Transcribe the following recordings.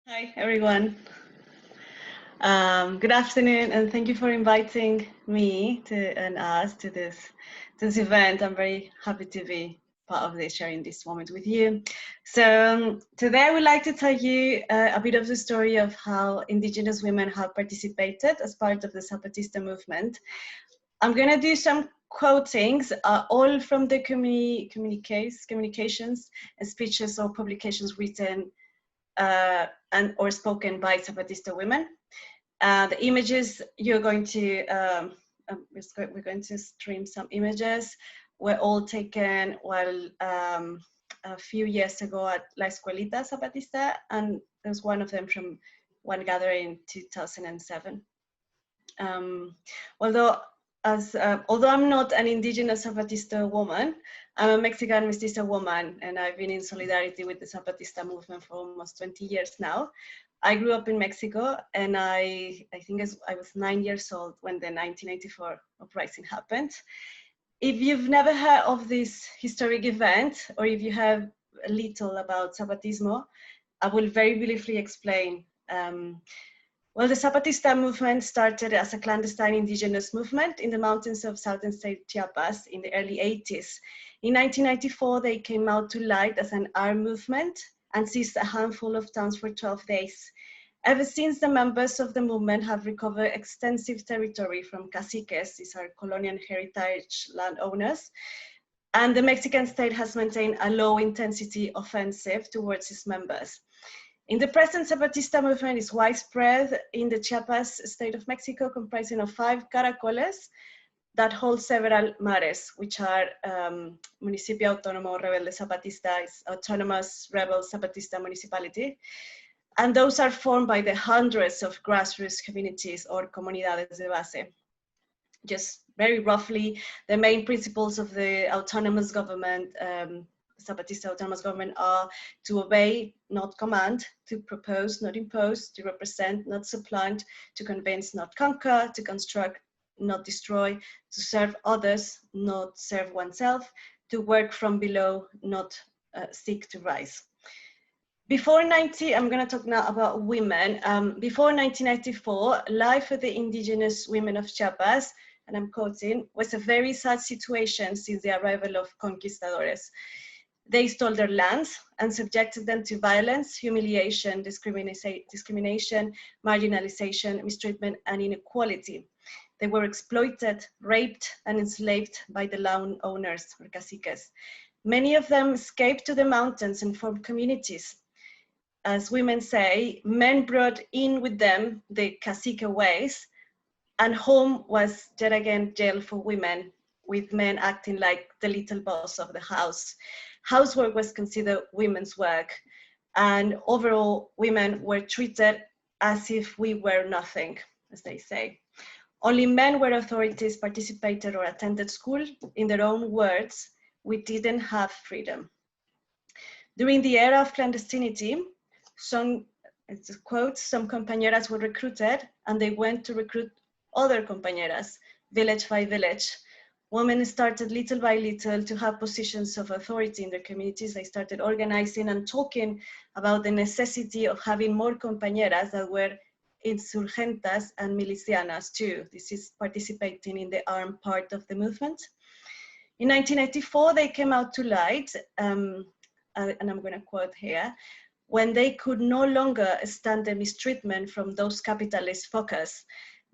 Hi, everyone. Good afternoon, and thank you for inviting me and us to this event. I'm very happy to be part of this, sharing this moment with you. So today I would like to tell you a bit of the story of how Indigenous women have participated as part of the Zapatista movement. I'm going to do some quotings, all from the communications and speeches or publications written and or spoken by Zapatista women. The images you're going to, we're going to stream some images, were all taken while a few years ago at La Escuelita Zapatista, and there's one of them from one gathering in 2007. Although I'm not an indigenous Zapatista woman, I'm a Mexican mestiza woman, and I've been in solidarity with the Zapatista movement for almost 20 years now. I grew up in Mexico, and I think I was 9 years old when the 1984 uprising happened. If you've never heard of this historic event, or if you have a little about Zapatismo, I will very briefly explain. Well, the Zapatista movement started as a clandestine indigenous movement in the mountains of southern state Chiapas in the early 80s. In 1994, they came out to light as an armed movement and seized a handful of towns for 12 days. Ever since, the members of the movement have recovered extensive territory from caciques, these are colonial heritage landowners, and the Mexican state has maintained a low-intensity offensive towards its members. In the present, Zapatista movement is widespread in the Chiapas state of Mexico, comprising of 5 caracoles that hold several mares, which are Municipio Autónomo Rebelde Zapatista, Autonomous Rebel Zapatista Municipality. And those are formed by the hundreds of grassroots communities or comunidades de base. Just very roughly, the main principles of the autonomous government, Zapatista autonomous government, are to obey, not command, to propose, not impose, to represent, not supplant, to convince, not conquer, to construct, not destroy, to serve others, not serve oneself, to work from below, not seek to rise. I'm going to talk now about women. Before 1994, life for the indigenous women of Chiapas, and I'm quoting, was a very sad situation since the arrival of conquistadores. They stole their lands and subjected them to violence, humiliation, discrimination, marginalization, mistreatment, and inequality. They were exploited, raped, and enslaved by the land owners or caciques. Many of them escaped to the mountains and formed communities. As women say, men brought in with them the cacique ways, and home was yet again jail for women, with men acting like the little boss of the house. Housework was considered women's work, and overall women were treated as if we were nothing, as they say. Only men were authorities, participated or attended school. In their own words, we didn't have freedom. During the era of clandestinity, some compañeras were recruited, and they went to recruit other compañeras, village by village. Women started little by little to have positions of authority in their communities. They started organizing and talking about the necessity of having more compañeras that were insurgentas and milicianas too. This is participating in the armed part of the movement. In 1984, they came out to light, and I'm going to quote here, when they could no longer stand the mistreatment from those capitalist focus.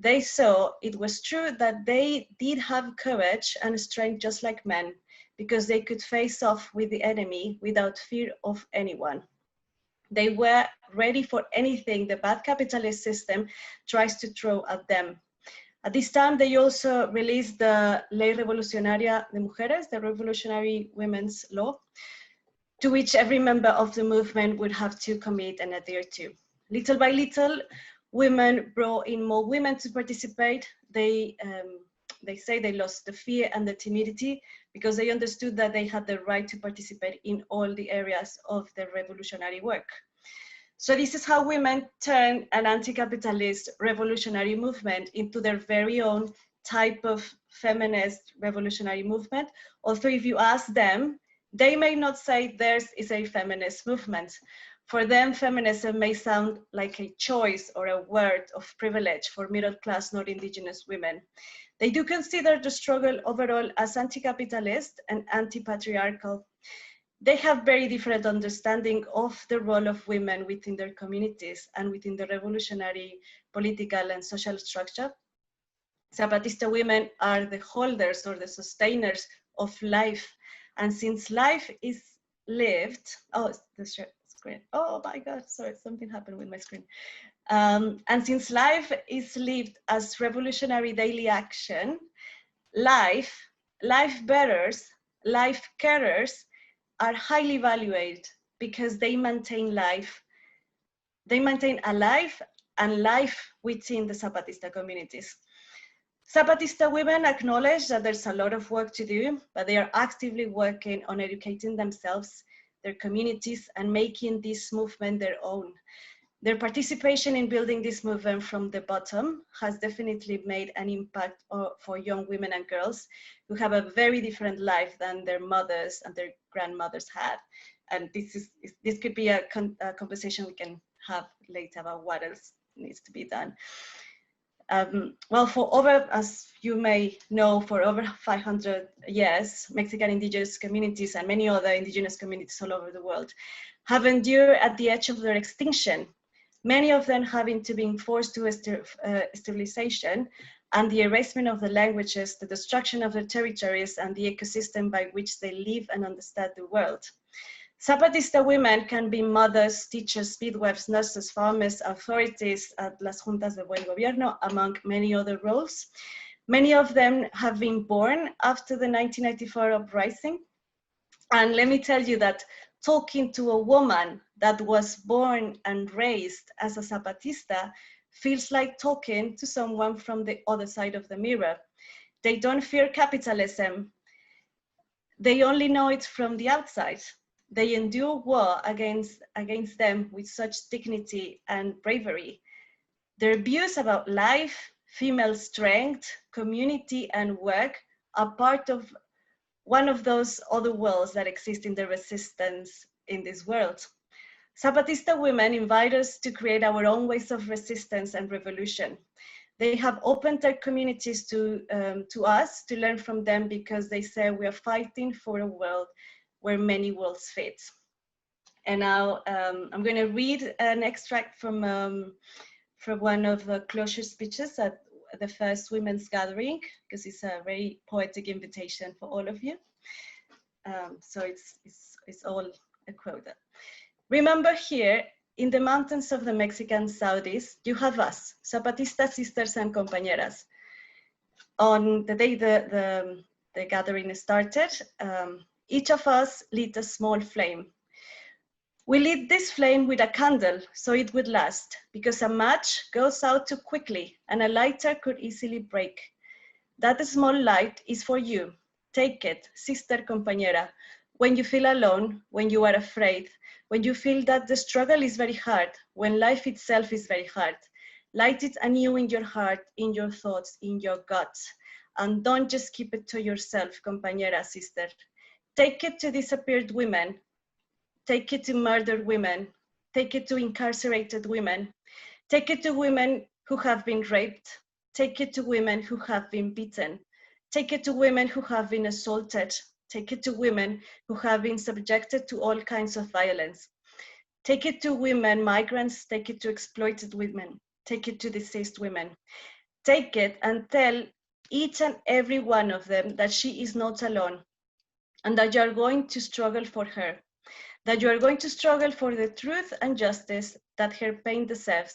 They saw it was true that they did have courage and strength just like men, because they could face off with the enemy without fear of anyone. They were ready for anything the bad capitalist system tries to throw at them. At this time, they also released the Ley Revolucionaria de Mujeres, the Revolutionary Women's Law, to which every member of the movement would have to commit and adhere to. Little by little, women brought in more women to participate. They say they lost the fear and the timidity because they understood that they had the right to participate in all the areas of the revolutionary work. So this is how women turned an anti-capitalist revolutionary movement into their very own type of feminist revolutionary movement. Although if you ask them, they may not say theirs is a feminist movement. For them, feminism may sound like a choice or a word of privilege for middle-class, not indigenous women. They do consider the struggle overall as anti-capitalist and anti-patriarchal. They have very different understanding of the role of women within their communities and within the revolutionary political and social structure. Zapatista women are the holders or the sustainers of life. And since life is lived, oh, the screen. Oh my God, sorry, something happened with my screen. And since life is lived as revolutionary daily action, life bearers, life carers are highly valued because they maintain life. They maintain a life and life within the Zapatista communities. Zapatista women acknowledge that there's a lot of work to do, but they are actively working on educating themselves, their communities, and making this movement their own. Their participation in building this movement from the bottom has definitely made an impact for young women and girls who have a very different life than their mothers and their grandmothers had. And this could be a conversation we can have later about what else needs to be done. Well, for over, as you may know, for over 500 years, Mexican indigenous communities and many other indigenous communities all over the world have endured at the edge of their extinction, many of them having to be forced to sterilization and the erasement of the languages, the destruction of their territories and the ecosystem by which they live and understand the world. Zapatista women can be mothers, teachers, midwives, nurses, farmers, authorities at las juntas de buen gobierno, among many other roles. Many of them have been born after the 1994 uprising. And let me tell you that talking to a woman that was born and raised as a Zapatista feels like talking to someone from the other side of the mirror. They don't fear capitalism. They only know it from the outside. They endure war against them with such dignity and bravery. Their views about life, female strength, community, and work are part of one of those other worlds that exist in the resistance in this world. Zapatista women invite us to create our own ways of resistance and revolution. They have opened their communities to us to learn from them because they say we are fighting for a world where many worlds fit. And now I'm going to read an extract from one of the closure speeches at the first women's gathering, because it's a very poetic invitation for all of you. So it's all a quote. Remember, here in the mountains of the Mexican Southeast, you have us, Zapatista sisters and compañeras. On the day the gathering started, each of us lit a small flame. We lit this flame with a candle so it would last, because a match goes out too quickly and a lighter could easily break. That small light is for you. Take it, sister compañera. When you feel alone, when you are afraid, when you feel that the struggle is very hard, when life itself is very hard, light it anew in your heart, in your thoughts, in your guts. And don't just keep it to yourself, compañera, sister. Take it to disappeared women. Take it to murdered women. Take it to incarcerated women. Take it to women who have been raped. Take it to women who have been beaten. Take it to women who have been assaulted. Take it to women who have been subjected to all kinds of violence. Take it to women, migrants. Take it to exploited women. Take it to deceased women. Take it and tell each and every one of them that she is not alone, and that you are going to struggle for her, that you are going to struggle for the truth and justice that her pain deserves,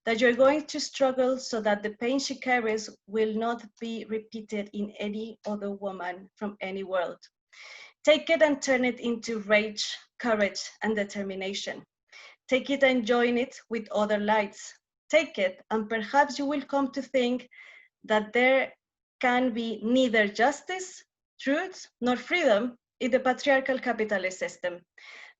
that you're going to struggle so that the pain she carries will not be repeated in any other woman from any world. Take it and turn it into rage, courage, and determination. Take it and join it with other lights. Take it, and perhaps you will come to think that there can be neither justice, truth, nor freedom in the patriarchal capitalist system.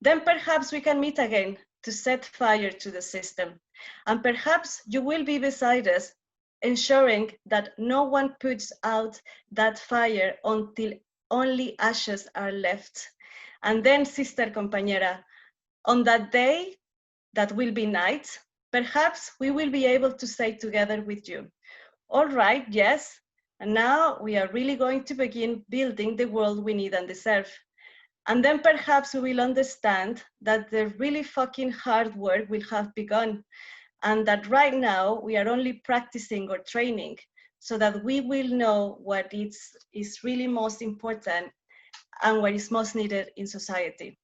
Then perhaps we can meet again to set fire to the system. And perhaps you will be beside us, ensuring that no one puts out that fire until only ashes are left. And then, sister compañera, on that day, that will be nights, perhaps we will be able to say together with you, all right, yes, and now we are really going to begin building the world we need and deserve. And then perhaps we will understand that the really fucking hard work will have begun, and that right now we are only practicing or training so that we will know what is really most important and what is most needed in society.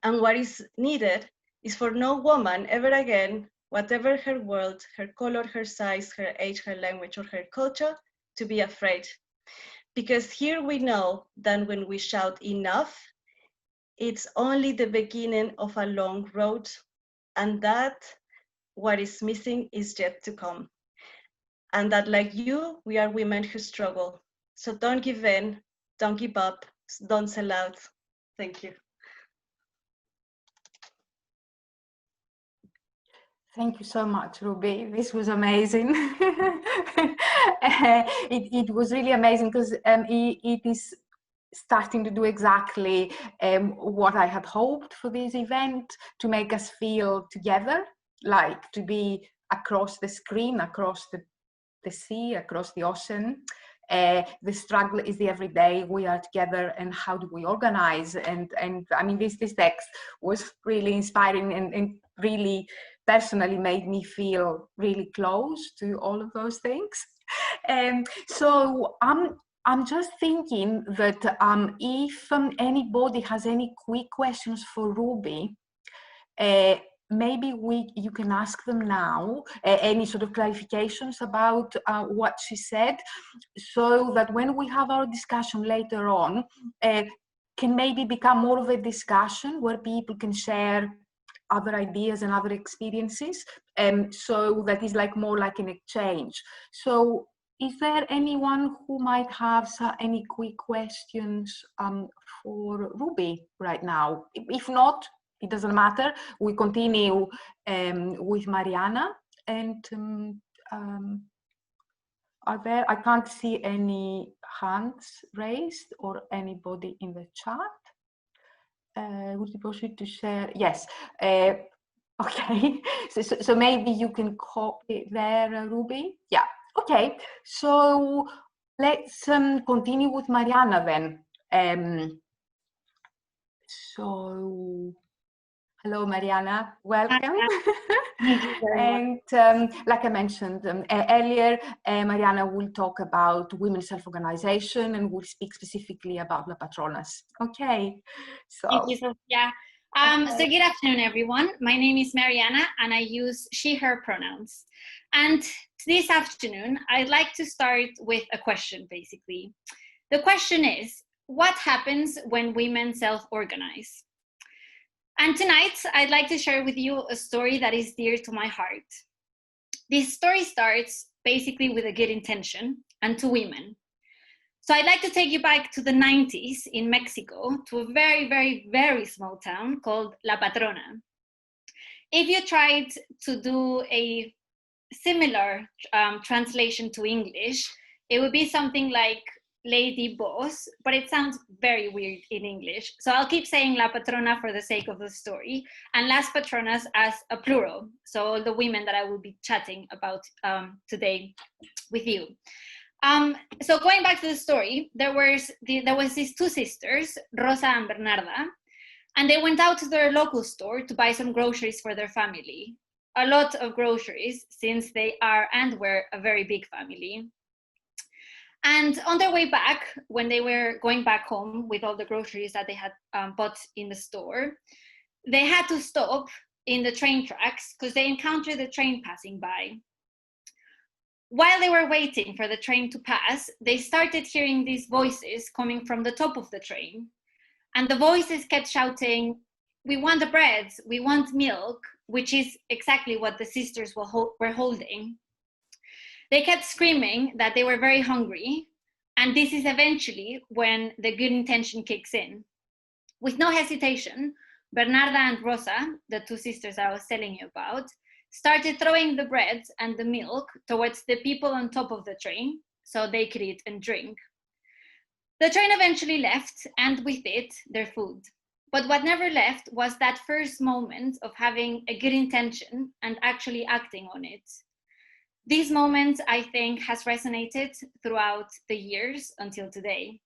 And what is needed is for no woman ever again, whatever her world, her color, her size, her age, her language, or her culture, to be afraid. Because here we know that when we shout enough, it's only the beginning of a long road, and that what is missing is yet to come. And that like you, we are women who struggle. So don't give in, don't give up, don't sell out. Thank you. Thank you so much, Ruby. This was amazing. It was really amazing because it is starting to do exactly what I had hoped for this event, to make us feel together, like to be across the screen, across the sea, across the ocean. The struggle is the everyday, we are together, and how do we organize? And I mean, this text was really inspiring and really personally made me feel really close to all of those things. So I'm just thinking that if anybody has any quick questions for Ruby, maybe you can ask them now, any sort of clarifications about what she said, so that when we have our discussion later on, can maybe become more of a discussion where people can share other ideas and other experiences, so that is like more like an exchange. So is there anyone who might have any quick questions for Ruby right now? If not, it doesn't matter. We continue with Mariana. And are there, I can't see any hands raised or anybody in the chat. Would you proceed to share? Yes. Okay. So maybe you can copy there, Ruby. Yeah. Okay. So let's continue with Mariana then. So hello, Mariana. Welcome. Thank you very much. And like I mentioned earlier, Mariana will talk about women's self-organization and will speak specifically about Las Patronas. Okay. So thank you, Sophia. So good afternoon, everyone. My name is Mariana, and I use she, her pronouns. And this afternoon, I'd like to start with a question, basically. The question is, what happens when women self-organize? And tonight, I'd like to share with you a story that is dear to my heart. This story starts basically with a good intention and two women. So I'd like to take you back to the 90s in Mexico, to a very, very, very small town called La Patrona. If you tried to do a similar translation to English, it would be something like Lady Boss, but it sounds very weird in English. So I'll keep saying La Patrona for the sake of the story, and Las Patronas as a plural. So the women that I will be chatting about today with you. So going back to the story, there was these two sisters, Rosa and Bernarda, and they went out to their local store to buy some groceries for their family. A lot of groceries, since they are and were a very big family. And on their way back, when they were going back home with all the groceries that they had bought in the store, they had to stop in the train tracks because they encountered the train passing by. While they were waiting for the train to pass, they started hearing these voices coming from the top of the train. And the voices kept shouting, "We want the bread, we want milk," which is exactly what the sisters were holding. They kept screaming that they were very hungry. And this is eventually when the good intention kicks in. With no hesitation, Bernarda and Rosa, the two sisters I was telling you about, started throwing the bread and the milk towards the people on top of the train so they could eat and drink. The train eventually left, and with it, their food. But what never left was that first moment of having a good intention and actually acting on it. This moment, I think, has resonated throughout the years until today.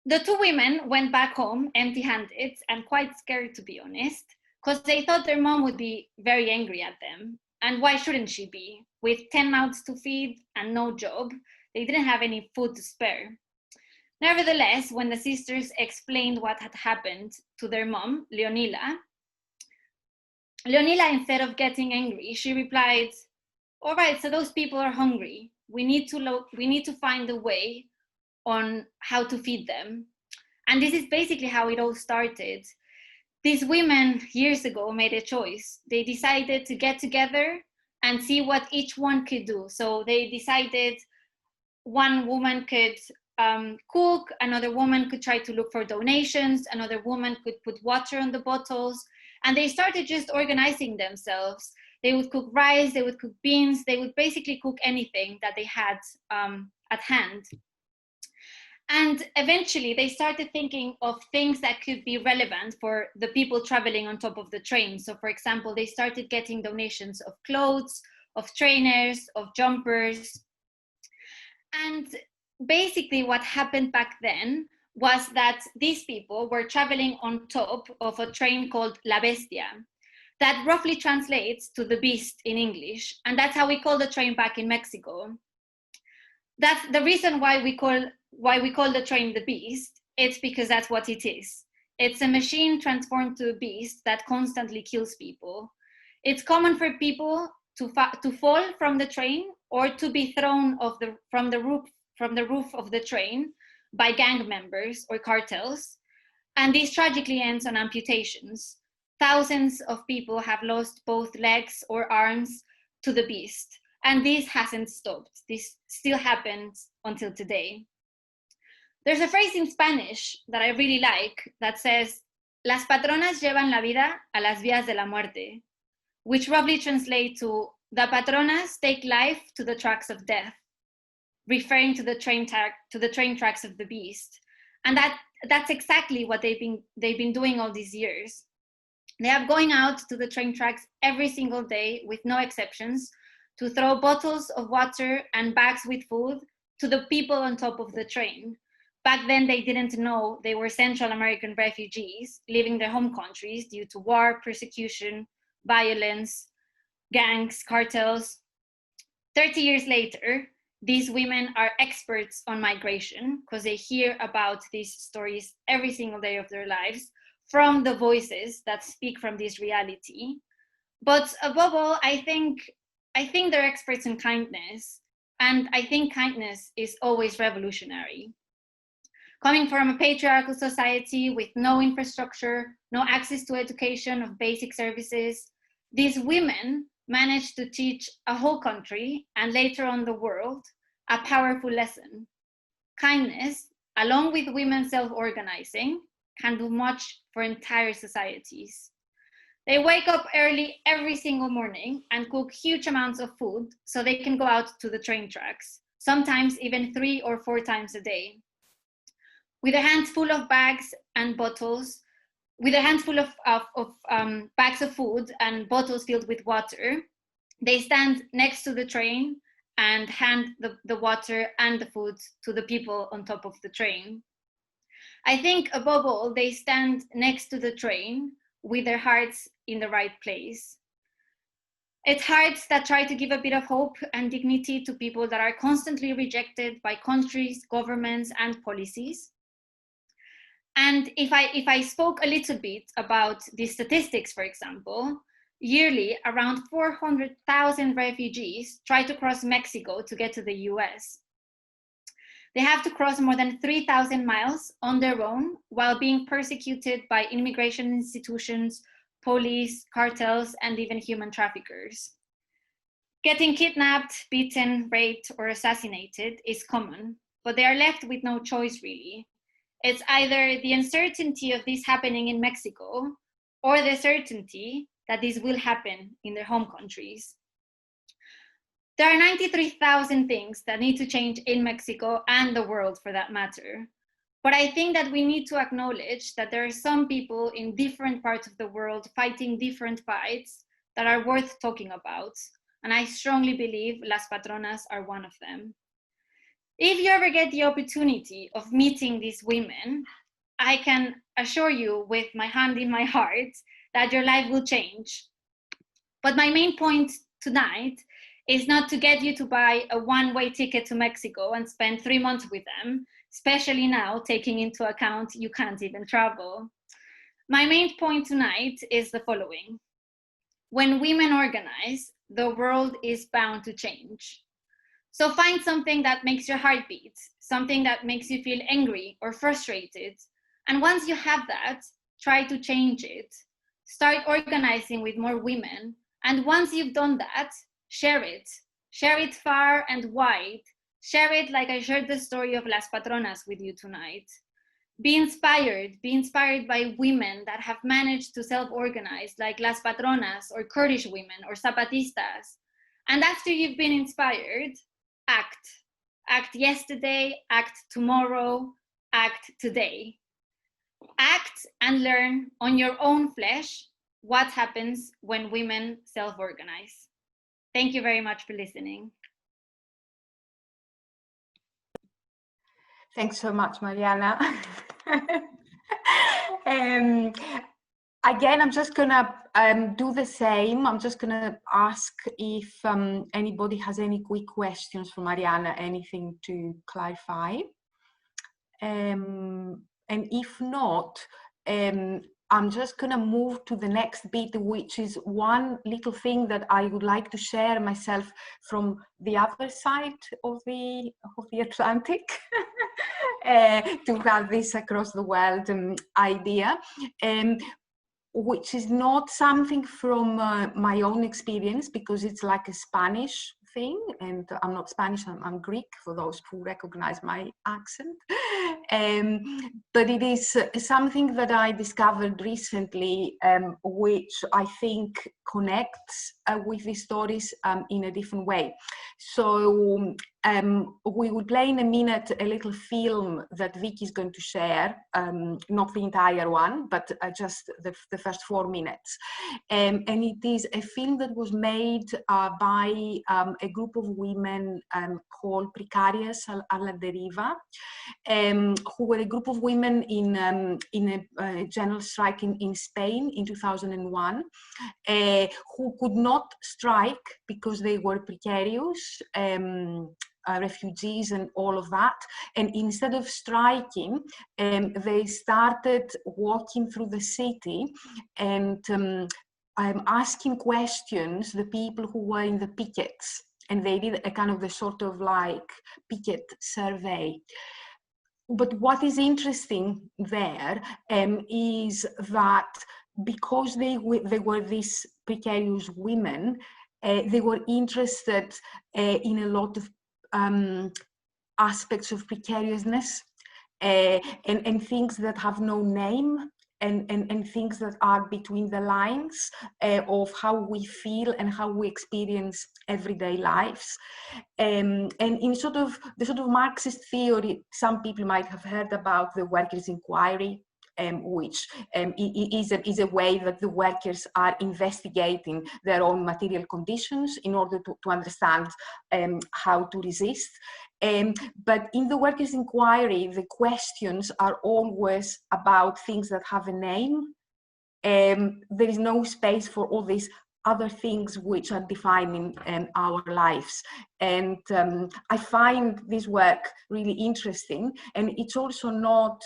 The two women went back home empty-handed and quite scared, to be honest, because they thought their mom would be very angry at them. And why shouldn't she be? With 10 mouths to feed and no job, they didn't have any food to spare. Nevertheless, when the sisters explained what had happened to their mom, Leonila, instead of getting angry, she replied, all right, so those people are hungry. We need to find a way on how to feed them. And this is basically how it all started. These women years ago made a choice. They decided to get together and see what each one could do. So they decided one woman could cook, another woman could try to look for donations, another woman could put water on the bottles, and they started just organizing themselves. They would cook rice, they would cook beans, they would basically cook anything that they had at hand. And eventually they started thinking of things that could be relevant for the people traveling on top of the train. So for example, they started getting donations of clothes, of trainers, of jumpers. And basically what happened back then was that these people were traveling on top of a train called La Bestia, that roughly translates to the beast in English. And that's how we call the train back in Mexico. That's the reason why we call the train the beast. It's because that's what it is. It's a machine transformed to a beast that constantly kills people. It's common for people to fall from the train or to be thrown from the roof of the train by gang members or cartels. And this tragically ends on amputations. Thousands of people have lost both legs or arms to the beast. And this hasn't stopped. This still happens until today. There's a phrase in Spanish that I really like that says, Las Patronas llevan la vida a las vías de la muerte, which roughly translates to, the Patronas take life to the tracks of death, referring to the train tracks of the beast. And that's exactly what they've been doing all these years. They are going out to the train tracks every single day with no exceptions to throw bottles of water and bags with food to the people on top of the train. Back then, they didn't know they were Central American refugees leaving their home countries due to war, persecution, violence, gangs, cartels. 30 years later, these women are experts on migration because they hear about these stories every single day of their lives from the voices that speak from this reality. But above all, I think they're experts in kindness, and I think kindness is always revolutionary. Coming from a patriarchal society with no infrastructure, no access to education of basic services, these women managed to teach a whole country, and later on the world, a powerful lesson. Kindness, along with women self-organizing, can do much for entire societies. They wake up early every single morning and cook huge amounts of food so they can go out to the train tracks, sometimes even 3 or 4 times a day. With a handful of bags and bottles, with a handful of bags of food and bottles filled with water, they stand next to the train and hand the water and the food to the people on top of the train. I think above all, they stand next to the train with their hearts in the right place. It's hearts that try to give a bit of hope and dignity to people that are constantly rejected by countries, governments, and policies. And if I spoke a little bit about the statistics, for example, yearly around 400,000 refugees try to cross Mexico to get to the US. They have to cross more than 3,000 miles on their own while being persecuted by immigration institutions, police, cartels, and even human traffickers. Getting kidnapped, beaten, raped, or assassinated is common, but they are left with no choice really. It's either the uncertainty of this happening in Mexico or the certainty that this will happen in their home countries. There are 93,000 things that need to change in Mexico and the world for that matter. But I think that we need to acknowledge that there are some people in different parts of the world fighting different fights that are worth talking about. And I strongly believe Las Patronas are one of them. If you ever get the opportunity of meeting these women, I can assure you with my hand in my heart that your life will change. But my main point tonight is not to get you to buy a one-way ticket to Mexico and spend 3 months with them, especially now taking into account you can't even travel. My main point tonight is the following. When women organize, the world is bound to change. So find something that makes your heart beat, something that makes you feel angry or frustrated. And once you have that, try to change it. Start organizing with more women. And once you've done that, share it. Share it far and wide. Share it like I shared the story of Las Patronas with you tonight. Be inspired by women that have managed to self-organize, like Las Patronas or Kurdish women or Zapatistas. And after you've been inspired, act. Act yesterday, act tomorrow, act today. Act and learn on your own flesh what happens when women self-organize. Thank you very much for listening. Thanks so much, Mariana. Again, I'm just gonna do the same. I'm just gonna ask if anybody has any quick questions for Mariana, anything to clarify. And if not, I'm just gonna move to the next bit, which is one little thing that I would like to share myself from the other side of the Atlantic. To have this across the world idea, which is not something from my own experience, because it's like a Spanish thing, and I'm not Spanish, I'm Greek, for those who recognize my accent. But it is something that I discovered recently, which I think connects with these stories in a different way. So we will play in a minute a little film that Viki is going to share, not the entire one, but just the first 4 minutes. And it is a film that was made by a group of women called Precarias a la Deriva, who were a group of women in a general strike in Spain in 2001, who could not strike because they were precarious, refugees and all of that. And instead of striking, they started walking through the city and asking questions, the people who were in the pickets. And they did a kind of the sort of like picket survey. But what is interesting there is that because they were these precarious women, they were interested in a lot of aspects of precariousness and things that have no name, and things that are between the lines of how we feel and how we experience everyday lives. And in the sort of Marxist theory, some people might have heard about the workers' inquiry, which is a way that the workers are investigating their own material conditions in order to understand how to resist. But in the workers' inquiry, the questions are always about things that have a name. There is no space for all these other things which are defining our lives. And I find this work really interesting, and it's also not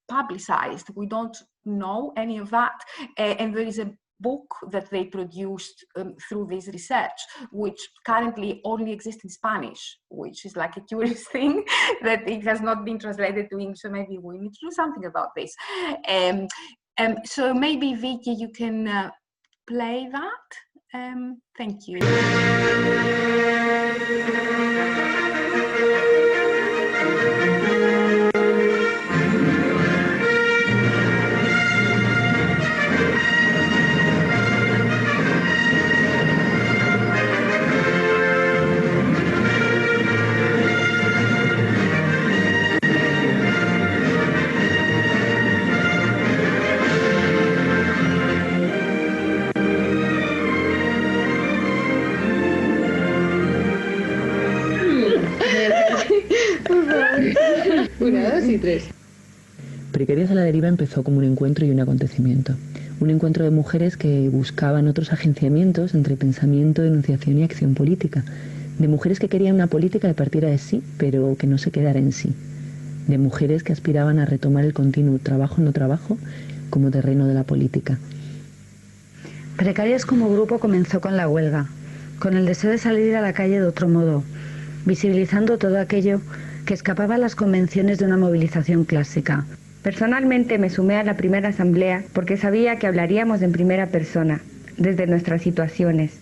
publicized. We don't know any of that. And there is a book that they produced through this research, which currently only exists in Spanish, which is like a curious thing that it has not been translated to English. So maybe we need to do something about this. So maybe Viki, you can play that. Thank you. 1, 2 y 3. Precarias a la deriva empezó como un encuentro y un acontecimiento. Un encuentro de mujeres que buscaban otros agenciamientos entre pensamiento, denunciación y acción política. De mujeres que querían una política que partiera de sí, pero que no se quedara en sí. De mujeres que aspiraban a retomar el continuo trabajo-no trabajo como terreno de la política. Precarias como grupo comenzó con la huelga, con el deseo de salir a la calle de otro modo, visibilizando todo aquello que escapaba a las convenciones de una movilización clásica. Personalmente me sumé a la primera asamblea porque sabía que hablaríamos en primera persona, desde nuestras situaciones.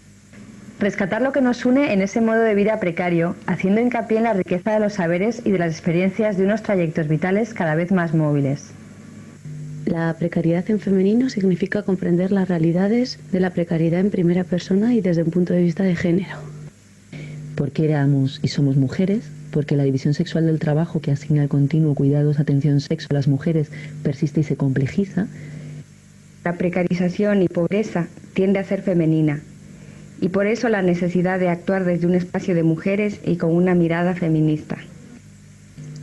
Rescatar lo que nos une en ese modo de vida precario, haciendo hincapié en la riqueza de los saberes y de las experiencias de unos trayectos vitales cada vez más móviles. La precariedad en femenino significa comprender las realidades de la precariedad en primera persona y desde un punto de vista de género. Porque éramos y somos mujeres, porque la división sexual del trabajo que asigna el continuo cuidados, atención, sexo a las mujeres persiste y se complejiza. La precarización y pobreza tiende a ser femenina, y por eso la necesidad de actuar desde un espacio de mujeres y con una mirada feminista.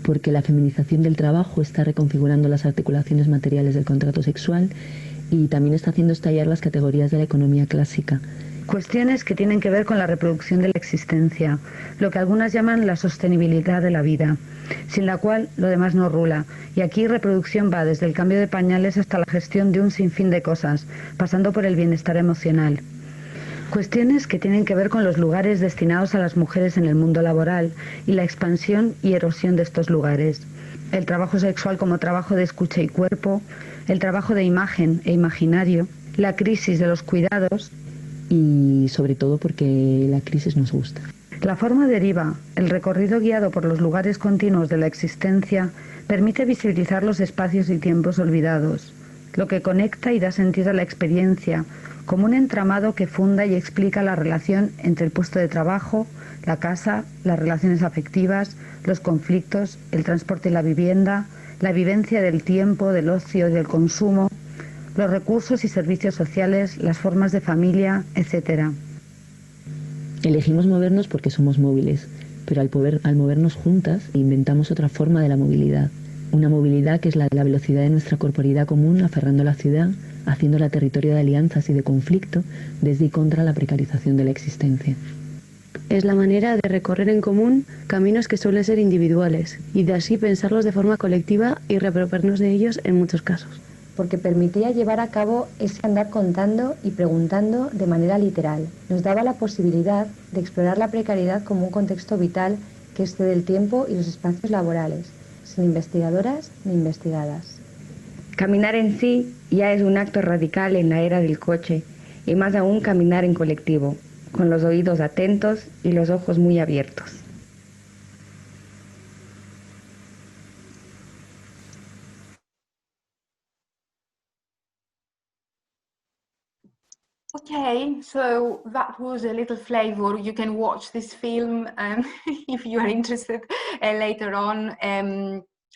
Porque la feminización del trabajo está reconfigurando las articulaciones materiales del contrato sexual y también está haciendo estallar las categorías de la economía clásica. Cuestiones que tienen que ver con la reproducción de la existencia, lo que algunas llaman la sostenibilidad de la vida, sin la cual lo demás no rula. Y aquí reproducción va desde el cambio de pañales hasta la gestión de un sinfín de cosas, pasando por el bienestar emocional. Cuestiones que tienen que ver con los lugares destinados a las mujeres en el mundo laboral y la expansión y erosión de estos lugares. El trabajo sexual como trabajo de escucha y cuerpo, el trabajo de imagen e imaginario, la crisis de los cuidados y sobre todo porque la crisis nos gusta. La forma deriva, el recorrido guiado por los lugares continuos de la existencia, permite visibilizar los espacios y tiempos olvidados, lo que conecta y da sentido a la experiencia, como un entramado que funda y explica la relación entre el puesto de trabajo, la casa, las relaciones afectivas, los conflictos, el transporte y la vivienda, la vivencia del tiempo, del ocio y del consumo, los recursos y servicios sociales, las formas de familia, etc. Elegimos movernos porque somos móviles, pero al movernos juntas inventamos otra forma de la movilidad. Una movilidad que es la de la velocidad de nuestra corporidad común, aferrando la ciudad, haciéndola territorio de alianzas y de conflicto, desde y contra la precarización de la existencia. Es la manera de recorrer en común caminos que suelen ser individuales y de así pensarlos de forma colectiva y reapropiarnos de ellos en muchos casos. Porque permitía llevar a cabo ese andar contando y preguntando de manera literal. Nos daba la posibilidad de explorar la precariedad como un contexto vital que excede el tiempo y los espacios laborales, sin investigadoras ni investigadas. Caminar en sí ya es un acto radical en la era del coche, y más aún caminar en colectivo, con los oídos atentos y los ojos muy abiertos. Okay, so that was a little flavor. You can watch this film if you are interested later on.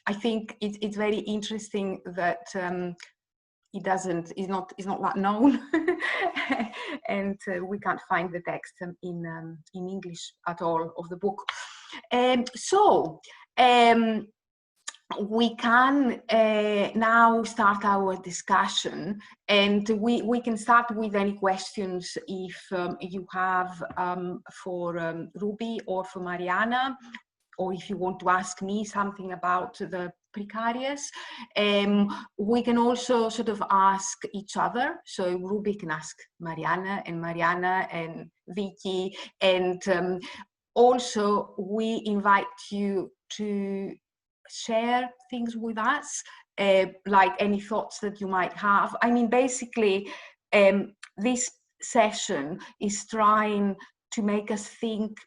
I think it's very interesting that is not that known, and we can't find the text in English at all of the book. We can now start our discussion, and we can start with any questions if you have for Rubi or for Mariana, or if you want to ask me something about the precarious. We can also sort of ask each other. So Rubi can ask Mariana and Viki, and also we invite you to share things with us, like any thoughts that you might have. I mean, basically, this session is trying to make us think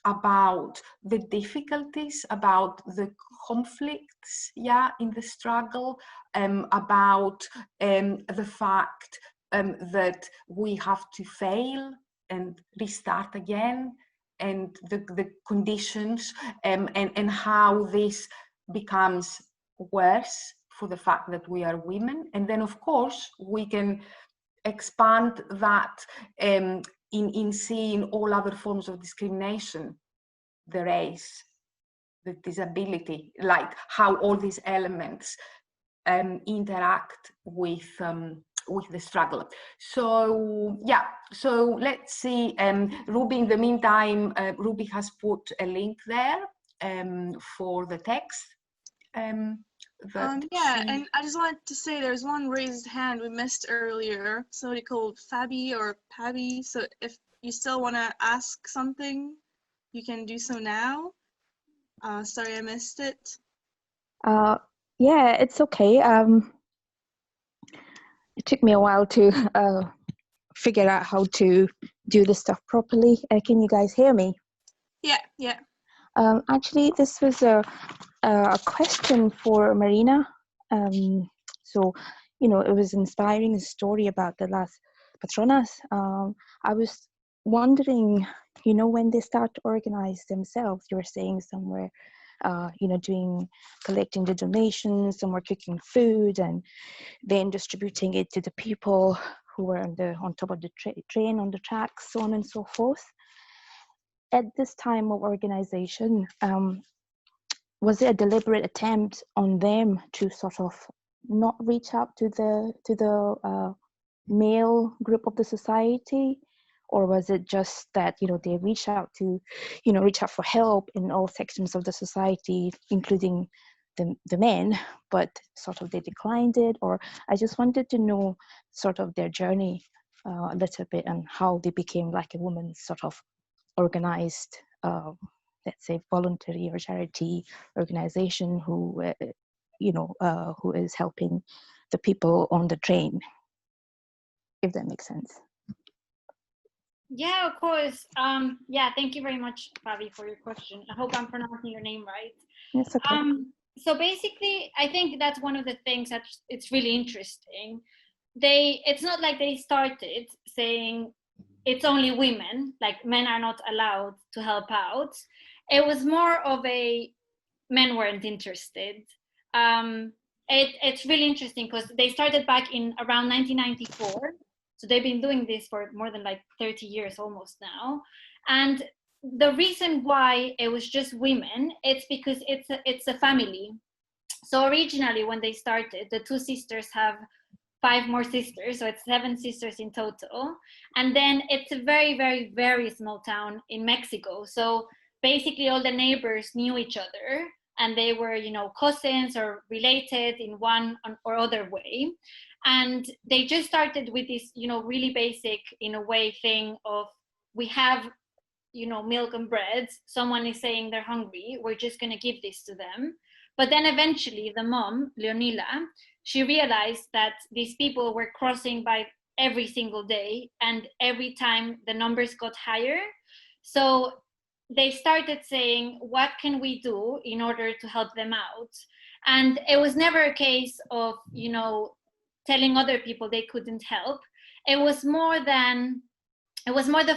about the difficulties, about the conflicts, in the struggle, about the fact that we have to fail and restart again, and the conditions, and how this becomes worse for the fact that we are women. And then, of course, we can expand that in seeing all other forms of discrimination, the race, the disability, like how all these elements interact with the struggle. So yeah, so let's see. Ruby, in the meantime, Ruby has put a link there for the text. Yeah, and I just wanted to say there's one raised hand we missed earlier, somebody called Fabi or Pabby. So if you still want to ask something, you can do so now. Sorry I missed it. Yeah, it's okay. It took me a while to figure out how to do this stuff properly. Can you guys hear me? Yeah, yeah. Actually, this was a question for Marina. So, you know, it was inspiring, a story about the Las Patronas. I was wondering, you know, when they start to organize themselves, you were saying somewhere, you know, collecting the donations, some were cooking food and then distributing it to the people who were on top of the train, on the tracks, so on and so forth. At this time of organization, was it a deliberate attempt on them to sort of not reach out to the male group of the society, or was it just that, you know, they reach out for help in all sections of the society, including the men, but sort of they declined it? Or I just wanted to know sort of their journey a little bit and how they became like a woman's sort of organized, let's say, voluntary or charity organization who, who is helping the people on the train, if that makes sense. Yeah, of course. Yeah, thank you very much, Fabi, for your question. I hope I'm pronouncing your name right. It's okay. So basically, I think that's one of the things that it's really interesting. It's not like they started saying it's only women, like men are not allowed to help out. It was more of a men weren't interested. It's really interesting because they started back in around 1994. So they've been doing this for more than like 30 years almost now. And the reason why it was just women, it's because it's a family. So originally when they started, the two sisters have 5 more sisters, so it's 7 sisters in total. And then it's a very, very, very small town in Mexico. So basically all the neighbors knew each other and they were, you know, cousins or related in one or other way. And they just started with this, you know, really basic, in a way, thing of, we have, you know, milk and bread. Someone is saying they're hungry. We're just going to give this to them. But then eventually the mom, Leonila, she realized that these people were crossing by every single day, and every time the numbers got higher. So they started saying, what can we do in order to help them out? And it was never a case of, you know, telling other people they couldn't help. It was more the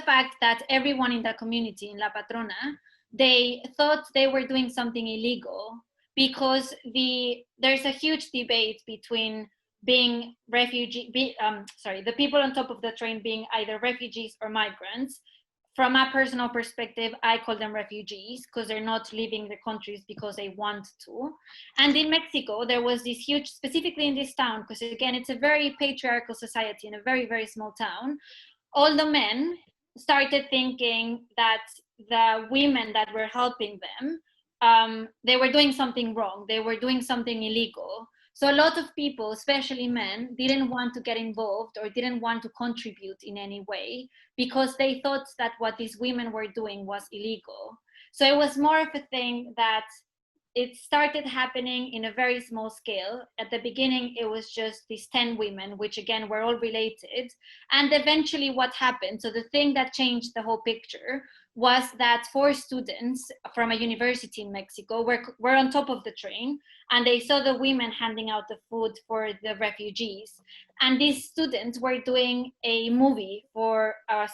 fact that everyone in the community in La Patrona, they thought they were doing something illegal, because there's a huge debate between being the people on top of the train being either refugees or migrants. From a personal perspective, I call them refugees because they're not leaving the countries because they want to. And in Mexico, there was this huge, specifically in this town, because again, it's a very patriarchal society in a very, very small town. All the men started thinking that the women that were helping them, they were doing something wrong. They were doing something illegal. So a lot of people, especially men, didn't want to get involved or didn't want to contribute in any way because they thought that what these women were doing was illegal. So it was more of a thing that it started happening in a very small scale. At the beginning, it was just these 10 women, which again, were all related. And eventually what happened, so the thing that changed the whole picture was that 4 students from a university in Mexico were on top of the train, and they saw the women handing out the food for the refugees. And these students were doing a movie for a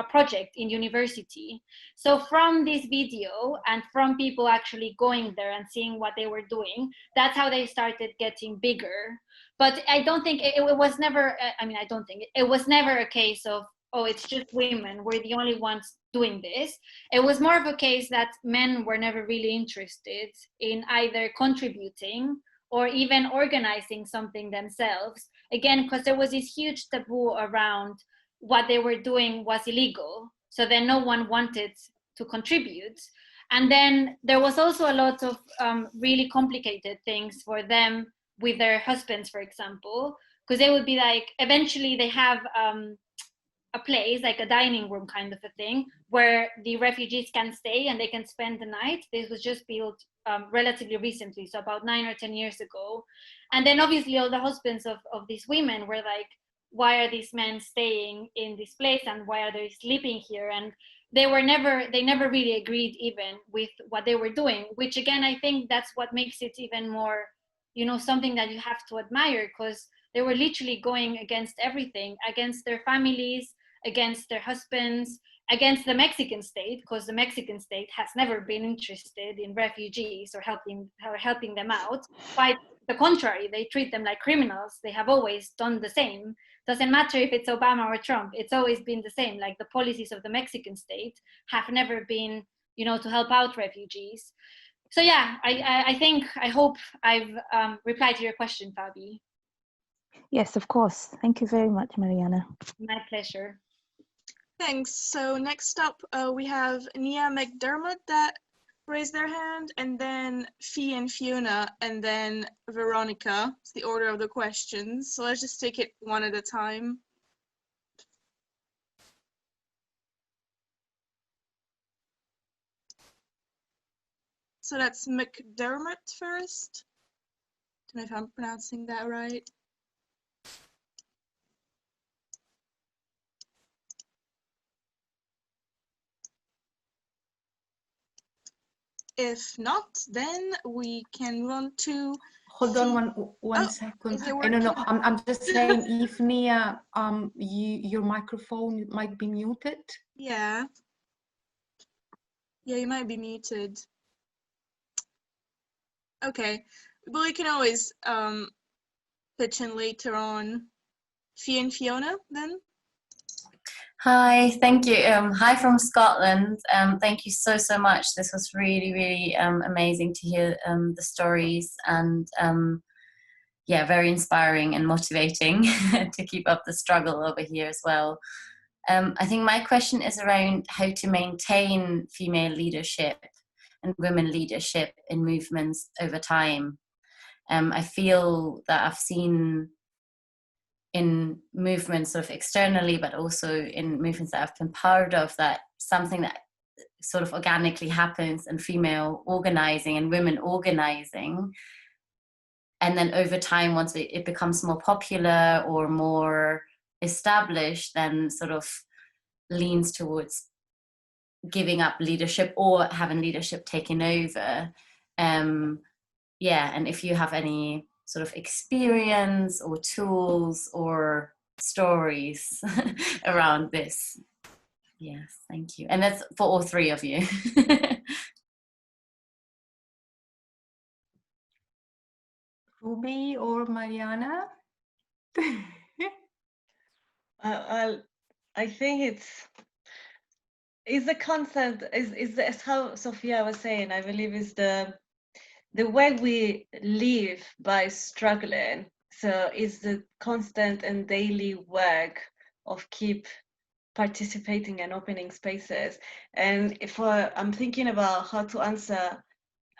project in university. So from this video and from people actually going there and seeing what they were doing, that's how they started getting bigger. But I don't think it was never, it was never a case of oh, it's just women, we're the only ones doing this. It was more of a case that men were never really interested in either contributing or even organizing something themselves. Again, because there was this huge taboo around what they were doing was illegal. So then no one wanted to contribute. And then there was also a lot of really complicated things for them with their husbands, for example, because they would be like, eventually they have a place, like a dining room kind of a thing, where the refugees can stay and they can spend the night. This was just built relatively recently, so about 9 or 10 years ago. And then obviously all the husbands of these women were like, why are these men staying in this place and why are they sleeping here? And they never really agreed even with what they were doing, which again, I think that's what makes it even more, you know, something that you have to admire, because they were literally going against everything, against their families, against their husbands, against the Mexican state, because the Mexican state has never been interested in refugees or helping them out. Quite the contrary, they treat them like criminals. They have always done the same. Doesn't matter if it's Obama or Trump, it's always been the same. Like the policies of the Mexican state have never been, you know, to help out refugees. So yeah, I hope I've replied to your question, Fabi. Yes, of course. Thank you very much, Mariana. My pleasure. Thanks. So next up, we have Nia Mcdermott that raised their hand, and then Fee and Fiona, and then Veronica. It's the order of the questions. So let's just take it one at a time. So that's Mcdermott first. Don't know if I'm pronouncing that right. If not, then we can move on to. Hold on one second. No, I'm just saying, if Nia, your microphone might be muted. Yeah. Yeah, you might be muted. Okay, but we can always pitch in later on. Fee and Fiona, then. Hi, thank you. Hi from Scotland. Thank you so much. This was really amazing to hear the stories, and yeah, very inspiring and motivating to keep up the struggle over here as well. I think my question is around how to maintain female leadership and women leadership in movements over time. I feel that I've seen in movements sort of externally, but also in movements that I've been part of, that something that sort of organically happens in female organizing and women organizing. And then over time, once it becomes more popular or more established, then sort of leans towards giving up leadership or having leadership taken over. Yeah, and if you have any sort of experience or tools or stories around this. Yes, thank you. And that's for all three of you. Ruby or Mariana? I think it's the concept, is how Sophia was saying, I believe is the way we live by struggling. So it's the constant and daily work of keep participating and opening spaces. And if I'm thinking about how to answer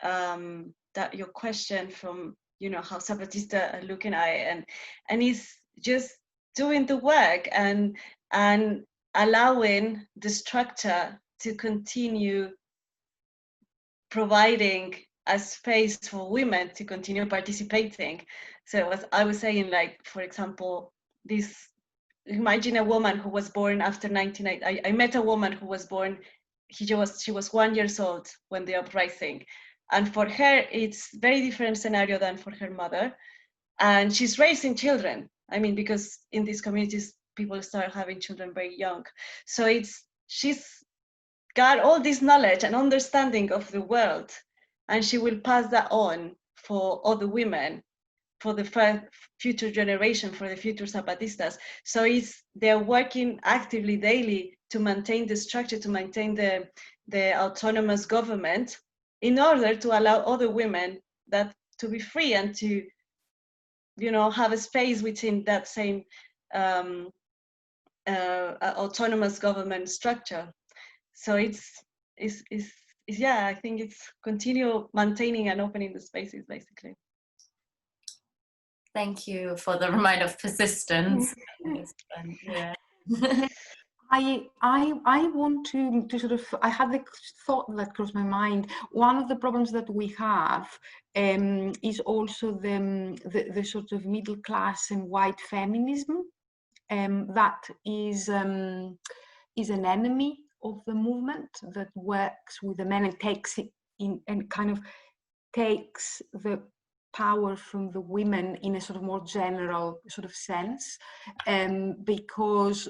that your question from, you know, how Zapatista are looking at it, and it's just doing the work and allowing the structure to continue providing a space for women to continue participating. So as I was saying, like, for example, imagine a woman who was born after 1990. I met a woman who was born, she was 1 year old when the uprising. And for her, it's very different scenario than for her mother. And she's raising children. I mean, because in these communities, people start having children very young. So she's got all this knowledge and understanding of the world, and she will pass that on for other women for the future generation, for the future Zapatistas. So they're working actively daily to maintain the structure, to maintain the autonomous government, in order to allow other women to be free and to, have a space within that same autonomous government structure. So yeah, I think it's continue maintaining and opening the spaces, basically. Thank you for the reminder of persistence. Yeah. I want to sort of, I had the thought that crossed my mind. One of the problems that we have is also the sort of middle class and white feminism that is an enemy of the movement, that works with the men and takes it in and kind of takes the power from the women in a sort of more general sort of sense, because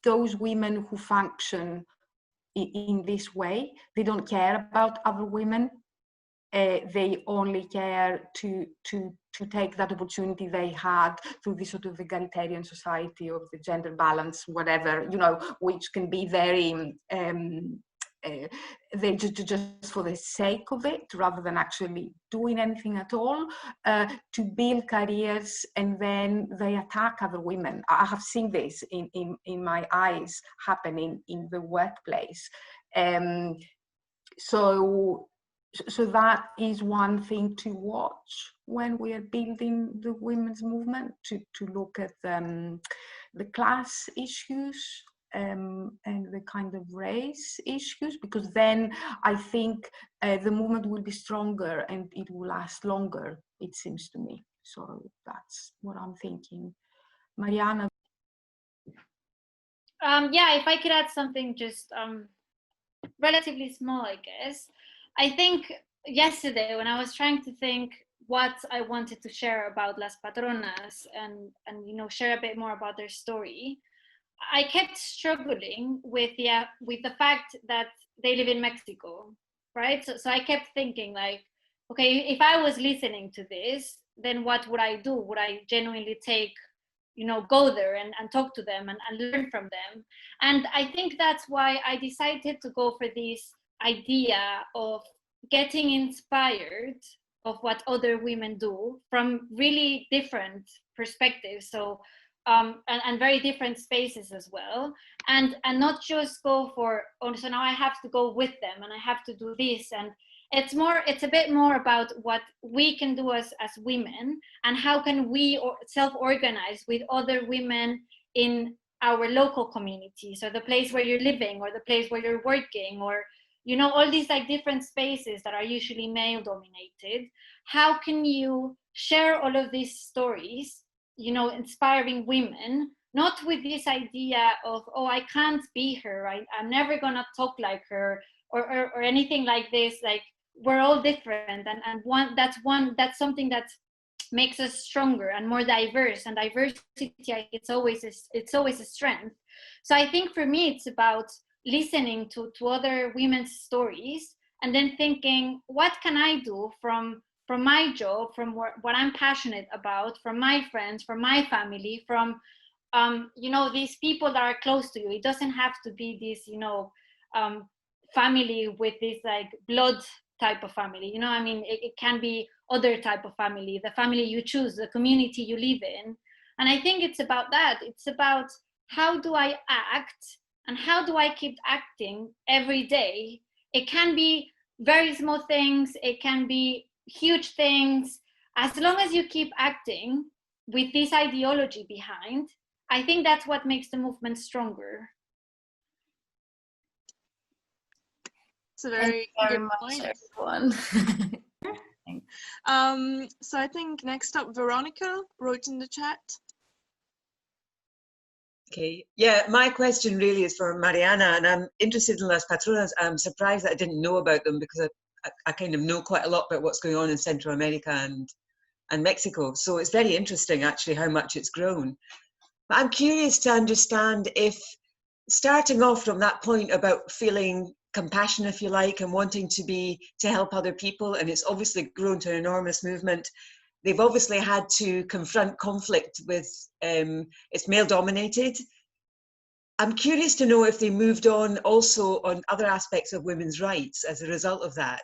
those women who function in this way, they don't care about other women. They only care to take that opportunity they had through this sort of egalitarian society of the gender balance, whatever, which can be very, they just for the sake of it, rather than actually doing anything at all, to build careers, and then they attack other women. I have seen this in my eyes happening in the workplace. So that is one thing to watch when we are building the women's movement, to look at the class issues and the kind of race issues, because then I think the movement will be stronger and it will last longer, it seems to me. So that's what I'm thinking. Mariana? Yeah, if I could add something just relatively small, I guess. I think yesterday when I was trying to think what I wanted to share about Las Patronas and share a bit more about their story, I kept struggling with the fact that they live in Mexico, right? So I kept thinking like, okay, if I was listening to this, then what would I do? Would I genuinely go there and talk to them and learn from them? And I think that's why I decided to go for this idea of getting inspired of what other women do from really different perspectives, so and very different spaces as well, and not just go for, oh, so now I have to go with them and I have to do this. And it's a bit more about what we can do as women, and how can we self-organize with other women in our local community, so the place where you're living or the place where you're working, or all these like different spaces that are usually male dominated. How can you share all of these stories, inspiring women, not with this idea of, oh, I can't be her, I'm never gonna talk like her, or anything like this. Like, we're all different, and that's something that makes us stronger and more diverse, and diversity, it's always a strength. So I think for me it's about listening to other women's stories, and then thinking, what can I do from my job, from what I'm passionate about, from my friends, from my family, from these people that are close to you. It doesn't have to be this family with this like blood type of family, it can be other type of family, the family you choose, the community you live in. And I think it's about that. It's about, how do I act, and how do I keep acting every day? It can be very small things, it can be huge things. As long as you keep acting with this ideology behind, I think that's what makes the movement stronger. It's a very good point. Everyone. So I think next up, Veronica wrote in the chat. Okay, yeah, my question really is for Mariana, and I'm interested in Las Patronas. I'm surprised that I didn't know about them, because I kind of know quite a lot about what's going on in Central America and Mexico. So it's very interesting actually how much it's grown. But I'm curious to understand if, starting off from that point about feeling compassion, if you like, and wanting to help other people, and it's obviously grown to an enormous movement, they've obviously had to confront conflict with, it's male dominated. I'm curious to know if they moved on also on other aspects of women's rights as a result of that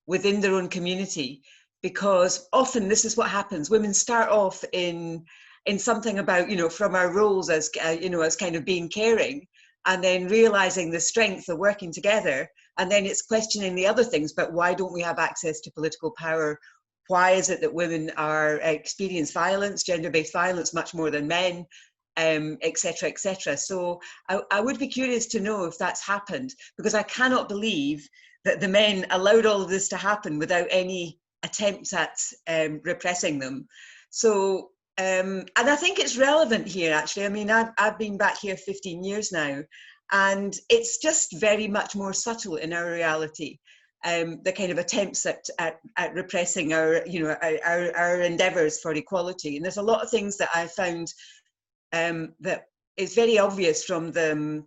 within their own community, because often this is what happens. Women start off in something about, you know, from our roles as, you know, as kind of being caring, and then realizing the strength of working together. And then it's questioning the other things, but why don't we have access to political power? Why is it that women are experience violence, gender-based violence, much more than men, et cetera, et cetera. So I would be curious to know if that's happened, because I cannot believe that the men allowed all of this to happen without any attempts at repressing them. So, and I think it's relevant here, actually. I mean, I've been back here 15 years now, and it's just very much more subtle in our reality. The kind of attempts at repressing our, you know, our endeavours for equality. And there's a lot of things that I found that is very obvious from the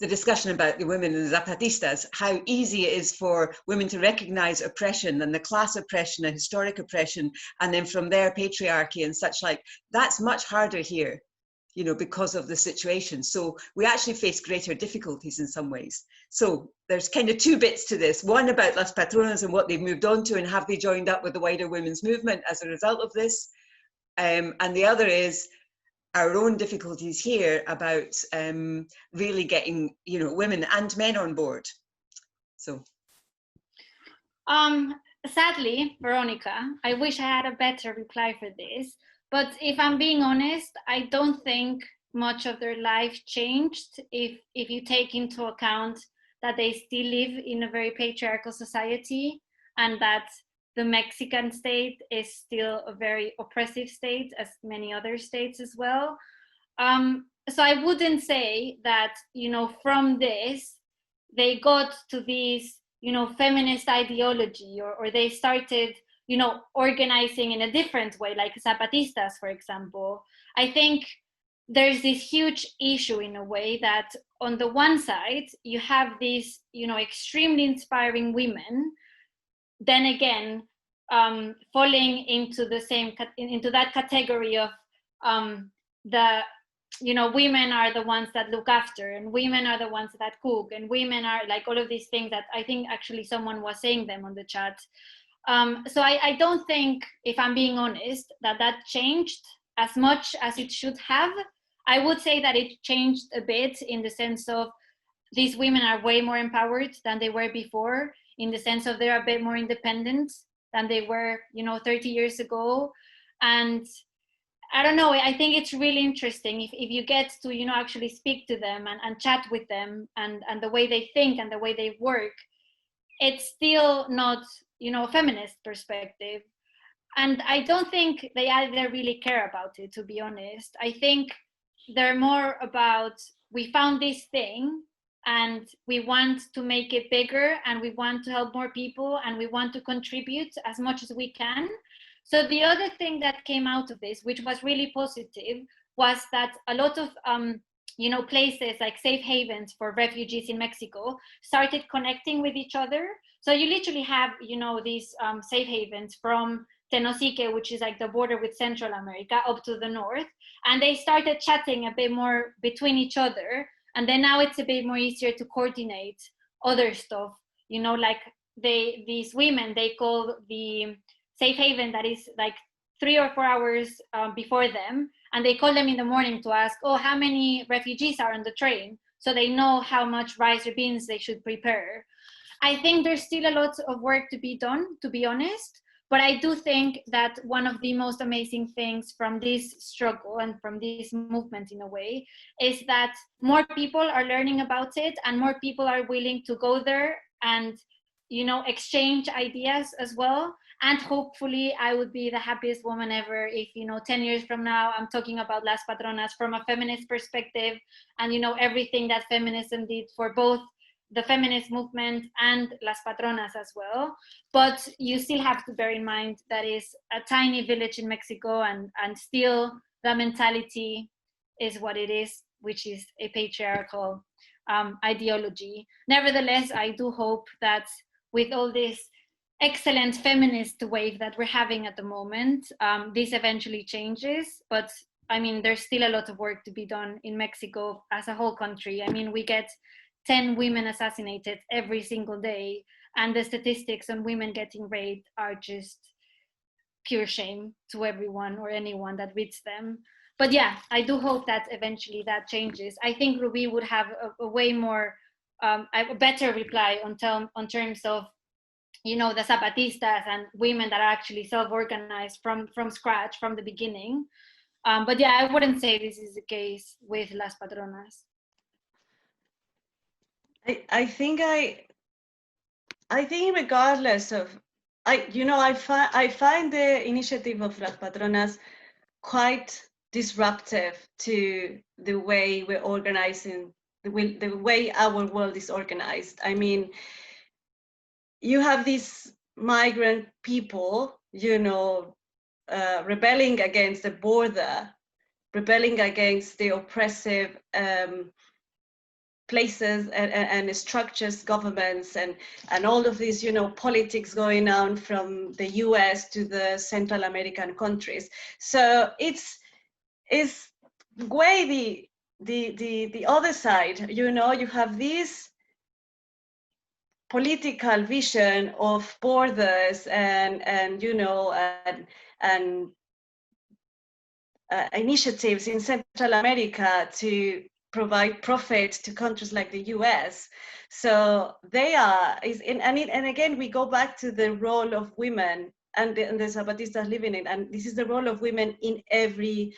discussion about the women and the Zapatistas, how easy it is for women to recognise oppression and the class oppression and historic oppression, and then from there patriarchy and such like. That's much harder here, you know, because of the situation. So we actually face greater difficulties in some ways. So there's kind of two bits to this. One about Las Patronas and what they've moved on to, and have they joined up with the wider women's movement as a result of this? And the other is our own difficulties here about really getting, you know, women and men on board. So. Sadly, Veronica, I wish I had a better reply for this. But if I'm being honest, I don't think much of their life changed if you take into account that they still live in a very patriarchal society, and that the Mexican state is still a very oppressive state, as many other states as well. So I wouldn't say that, you know, from this, they got to this, you know, feminist ideology, or they started, you know, organizing in a different way, like Zapatistas, for example. I think there's this huge issue in a way that on the one side, you have these, you know, extremely inspiring women, then again, falling into the same, into that category of the, you know, women are the ones that look after, and women are the ones that cook, and women are like all of these things that I think actually someone was saying them on the chat. So I don't think, if I'm being honest, that changed as much as it should have. I would say that it changed a bit in the sense of these women are way more empowered than they were before, in the sense of they're a bit more independent than they were, you know, 30 years ago. And I don't know, I think it's really interesting if you get to, you know, actually speak to them and chat with them, and the way they think and the way they work, it's still not, you know, a feminist perspective. And I don't think they either really care about it, to be honest. I think they're more about, we found this thing and we want to make it bigger, and we want to help more people, and we want to contribute as much as we can. So the other thing that came out of this, which was really positive, was that a lot of you know, places like safe havens for refugees in Mexico started connecting with each other. So you literally have, you know, these safe havens from Tenosique, which is like the border with Central America, up to the north, and they started chatting a bit more between each other. And then now it's a bit more easier to coordinate other stuff, you know, like these women, they call the safe haven that is like 3 or 4 hours before them, and they call them in the morning to ask, oh, how many refugees are on the train, so they know how much rice or beans they should prepare. I think there's still a lot of work to be done, to be honest, but I do think that one of the most amazing things from this struggle and from this movement, in a way, is that more people are learning about it, and more people are willing to go there and, you know, exchange ideas as well. And hopefully I would be the happiest woman ever if, you know, 10 years from now, I'm talking about Las Patronas from a feminist perspective, and, you know, everything that feminism did for both the feminist movement and Las Patronas as well. But you still have to bear in mind that is a tiny village in Mexico, and still the mentality is what it is, which is a patriarchal ideology. Nevertheless, I do hope that with all this excellent feminist wave that we're having at the moment, this eventually changes. But I mean, there's still a lot of work to be done in Mexico as a whole country. I mean, we get 10 women assassinated every single day, and the statistics on women getting raped are just pure shame to everyone or anyone that reads them. But yeah, I do hope that eventually that changes. I think Rubi would have a way more, a better reply on terms of, you know, the Zapatistas and women that are actually self-organized from scratch, from the beginning. But yeah, I wouldn't say this is the case with Las Patronas. I think regardless of, I find the initiative of Las Patronas quite disruptive to the way we're organizing, the way our world is organized. I mean, you have these migrant people, you know, rebelling against the border, rebelling against the oppressive places and structures, governments, and all of these, you know, politics going on from the US to the Central American countries. So it's way the other side, you know. You have this political vision of borders and you know, and initiatives in Central America to provide profit to countries like the US. So they are, and again, we go back to the role of women and the Zapatistas living in, and this is the role of women in every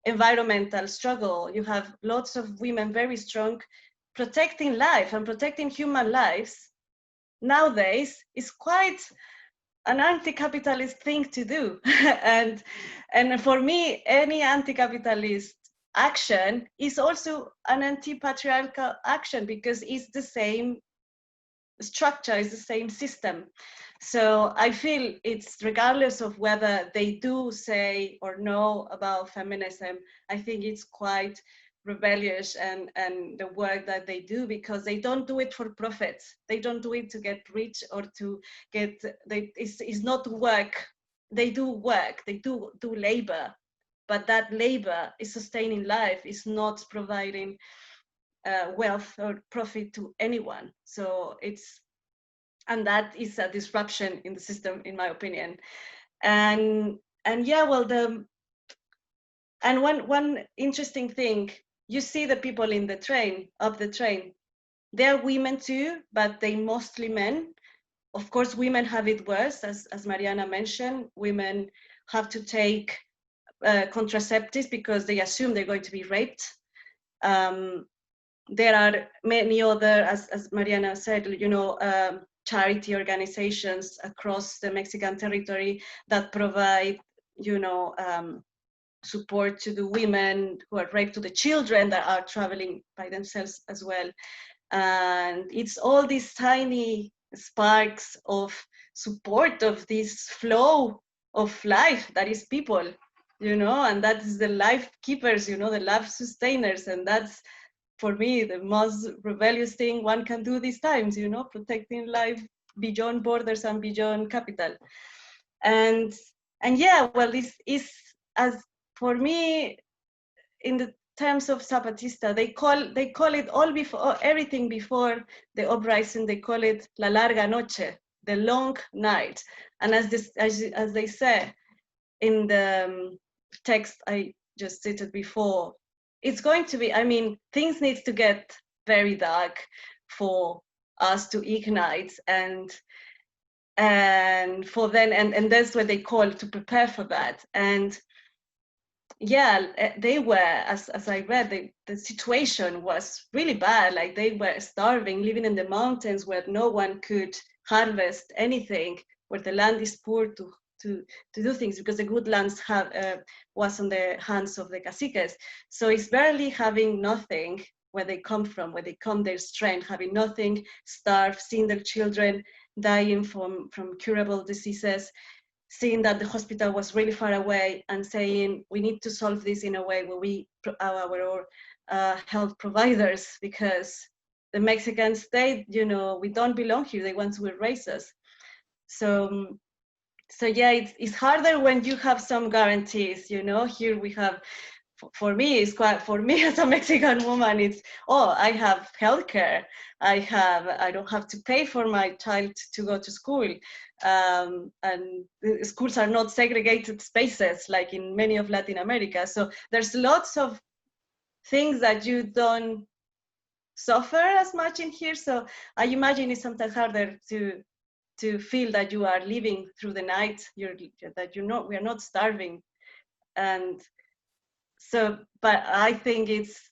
environmental struggle. You have lots of women very strong, protecting life and protecting human lives. Nowadays is quite an anti-capitalist thing to do. and for me, any anti-capitalist action is also an anti-patriarchal action, because it's the same structure, it's the same system. So I feel it's, regardless of whether they do say or know about feminism, I think it's quite rebellious and the work that they do, because they don't do it for profit. They don't do it to get rich or to get, it's not work. They do work, they do labor, but that labor is sustaining life, is not providing wealth or profit to anyone. So it's, and that is a disruption in the system, in my opinion. And yeah, well, one interesting thing, you see the people in the train, they're women too, but they mostly men. Of course, women have it worse, as Mariana mentioned. Women have to take contraceptives because they assume they're going to be raped. There are many other, as Mariana said, you know, charity organizations across the Mexican territory that provide, you know, support to the women who are raped, to the children that are traveling by themselves as well. And it's all these tiny sparks of support of this flow of life that is people, you know, and that is the life keepers, you know, the life sustainers. And that's, for me, the most rebellious thing one can do these times, you know, protecting life beyond borders and beyond capital. And yeah, well, this is, as for me, in the terms of Zapatista, they call it all before, everything before the uprising, they call it la larga noche, the long night. And as they say in the text I just cited before, it's going to be, I mean, things need to get very dark for us to ignite, and for then, and that's what they call to prepare for that. And yeah, they were, as I read, the situation was really bad. Like, they were starving, living in the mountains where no one could harvest anything, where the land is poor to do things, because the good lands was on the hands of the caciques. So it's barely having nothing where they come from, where they come their strength, having nothing, starved, seeing their children dying from curable diseases, seeing that the hospital was really far away, and saying, we need to solve this in a way where we, our health providers, because the Mexican state, you know, we don't belong here, they want to erase us. So yeah, it's harder when you have some guarantees, you know. Here we have, for me, it's quite, for me as a Mexican woman, it's, oh, I have healthcare, I don't have to pay for my child to go to school, and the schools are not segregated spaces like in many of Latin America. So there's lots of things that you don't suffer as much in here. So I imagine it's sometimes harder to feel that you are living through the night, that we are not starving. And so, but I think it's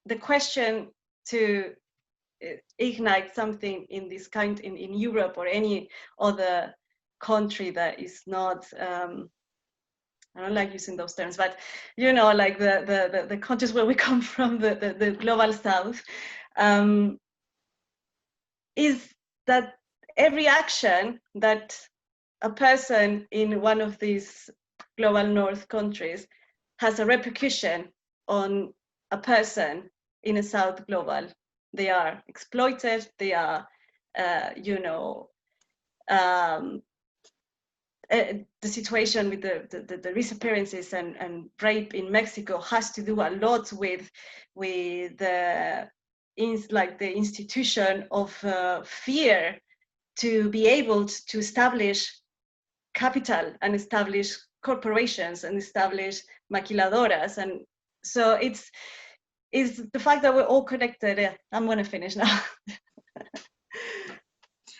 the question to ignite something in this kind, in Europe or any other country that is not, I don't like using those terms, but you know, like the countries where we come from, the global south, is that every action that a person in one of these global north countries has a repercussion on a person in a south global. They are exploited, they are, you know, the situation with the disappearances and rape in Mexico has to do a lot with the institution of fear to be able to establish capital and establish corporations and establish maquiladoras. And so it's the fact that we're all connected. Yeah, I'm going to finish now.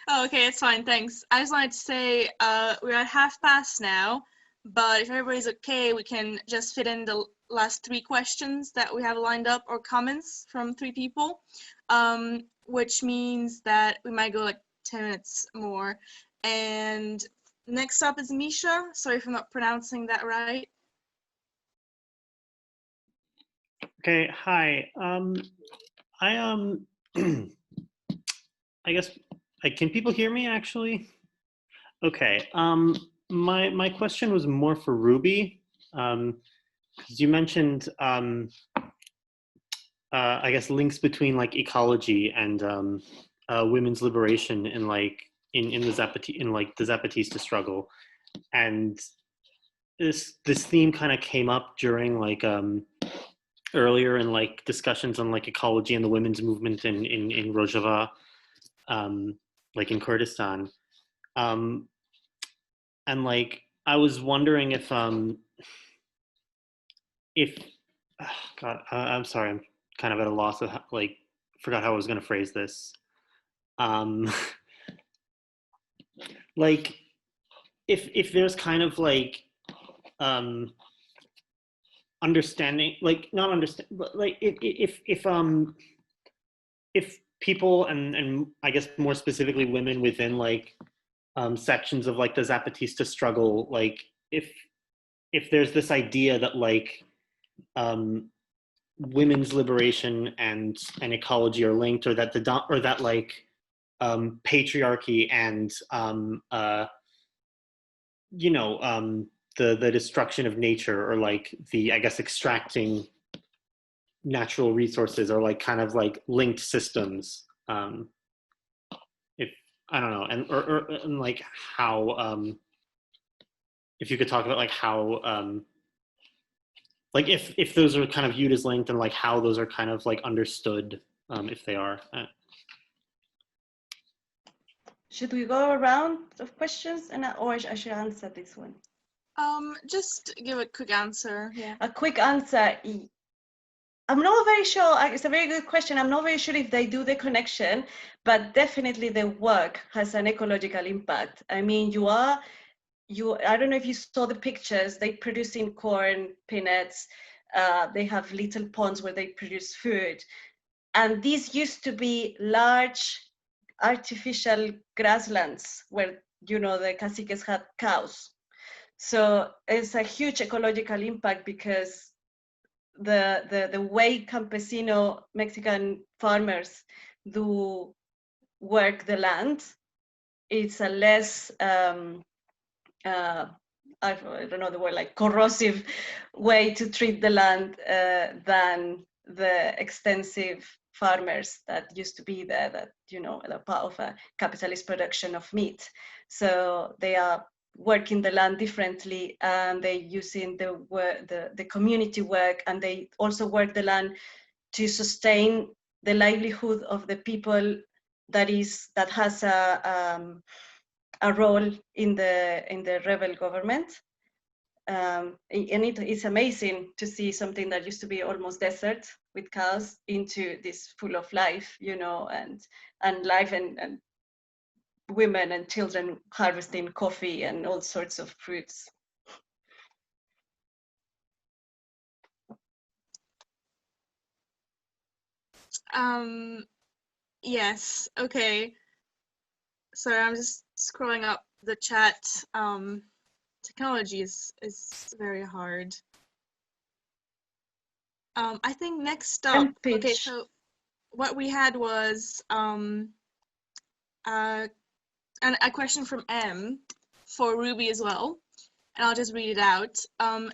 Oh, okay, it's fine, thanks. I just wanted to say we're at 12:30 now, but if everybody's okay, we can just fit in the last 3 questions that we have lined up, or comments from 3 people, which means that we might go like 10 minutes more. And next up is Misha. Sorry if I'm not pronouncing that right. Okay, hi. I guess, can people hear me actually? Okay, my question was more for Ruby, because you mentioned, I guess, links between like ecology and women's liberation in like in the Zapatista struggle, and this theme kind of came up during like earlier in like discussions on like ecology and the women's movement in Rojava, like in Kurdistan, and like I was wondering if God, I'm sorry, I'm kind of at a loss of like forgot how I was going to phrase this. Like if there's kind of like understanding, like not understand, but like if people and I guess more specifically women within like sections of like the Zapatista struggle, like if there's this idea that like women's liberation and ecology are linked, or that that like patriarchy and you know, the destruction of nature, or like the, I guess, extracting natural resources, are like kind of like linked systems. If I don't know, and like how if you could talk about like how like if those are kind of viewed as linked, and like how those are kind of like understood, if they are. Should we go around of questions, or I should answer this one? Just give a quick answer. Yeah. A quick answer. I'm not very sure. It's a very good question. I'm not very sure if they do the connection, but definitely the work has an ecological impact. I mean, I don't know if you saw the pictures. They produce in corn, peanuts. They have little ponds where they produce food. And these used to be large artificial grasslands where, you know, the caciques had cows. So it's a huge ecological impact, because the way campesino Mexican farmers do work the land, it's a less I don't know the word, like corrosive way to treat the land than the extensive farmers that used to be there, that, you know, are part of a capitalist production of meat. So they are working the land differently, and they using the community work, and they also work the land to sustain the livelihood of the people that has a role in the rebel government. And it's amazing to see something that used to be almost desert with cows into this full of life, you know, and life and women and children harvesting coffee and all sorts of fruits. Yes, okay. Sorry, I'm just scrolling up the chat. Technology is very hard. I think next up, okay, so what we had was a question from M for Ruby as well, and I'll just read it out.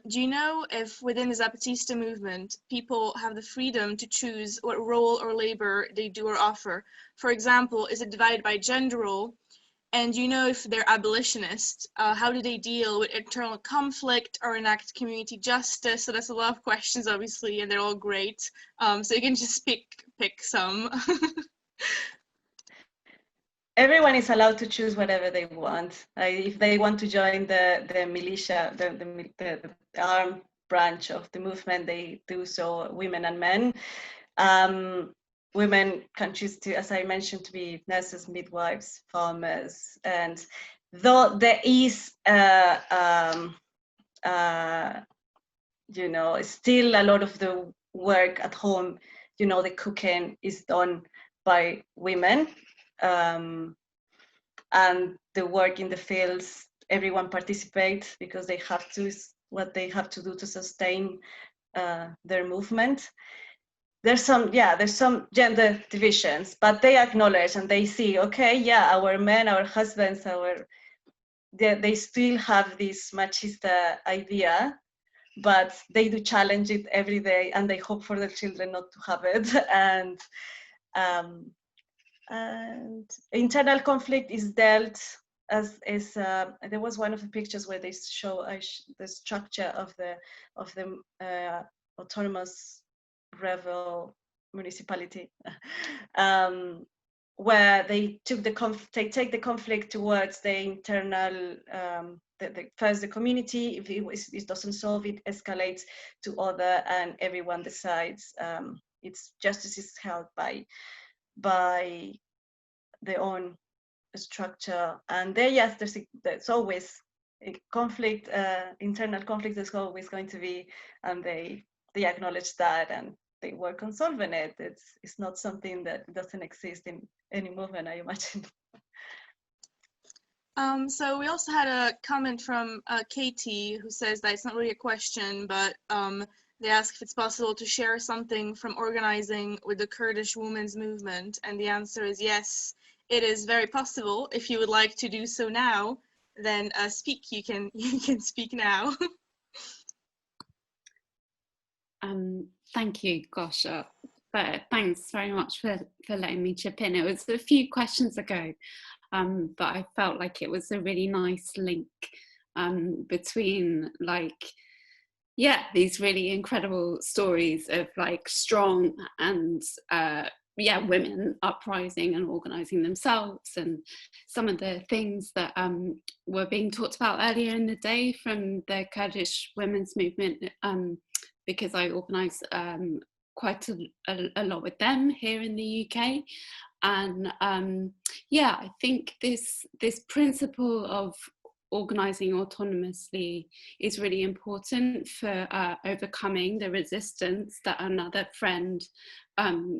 Do you know if within the Zapatista movement, people have the freedom to choose what role or labor they do or offer? For example, is it divided by gender role? And you know if they're abolitionists, how do they deal with internal conflict or enact community justice? So that's a lot of questions, obviously, and they're all great. So you can just pick some. Everyone is allowed to choose whatever they want. If they want to join the militia, the armed branch of the movement, they do so, women and men. Women can choose to, as I mentioned, to be nurses, midwives, farmers, and though there is, you know, still a lot of the work at home, you know, the cooking is done by women, and the work in the fields, everyone participates because they have to, what they have to do to sustain their movement. There's some gender divisions, but they acknowledge and they see, okay, yeah, our men, our husbands, they still have this machista idea, but they do challenge it every day, and they hope for their children not to have it. And internal conflict is dealt as there was one of the pictures where they show the structure of the autonomous rebel municipality, where they take the conflict towards the internal, first the community. If it doesn't solve, it escalates to other, and everyone decides. It's justice is held by their own structure, and there, yes, there's always a conflict, internal conflict is always going to be, and they acknowledge that, and they work on solving it. It's not something that doesn't exist in any movement, I imagine. So we also had a comment from Katie, who says that it's not really a question, but they ask if it's possible to share something from organizing with the Kurdish women's movement, and the answer is yes, it is very possible. If you would like to do so now, then speak. You can speak now. Thank you, gosh, but thanks very much for letting me chip in. It was a few questions ago, but I felt like it was a really nice link between, like, yeah, these really incredible stories of like strong and women uprising and organizing themselves, and some of the things that were being talked about earlier in the day from the Kurdish women's movement, because I organise quite a lot with them here in the UK. And I think this principle of organising autonomously is really important for overcoming the resistance that another friend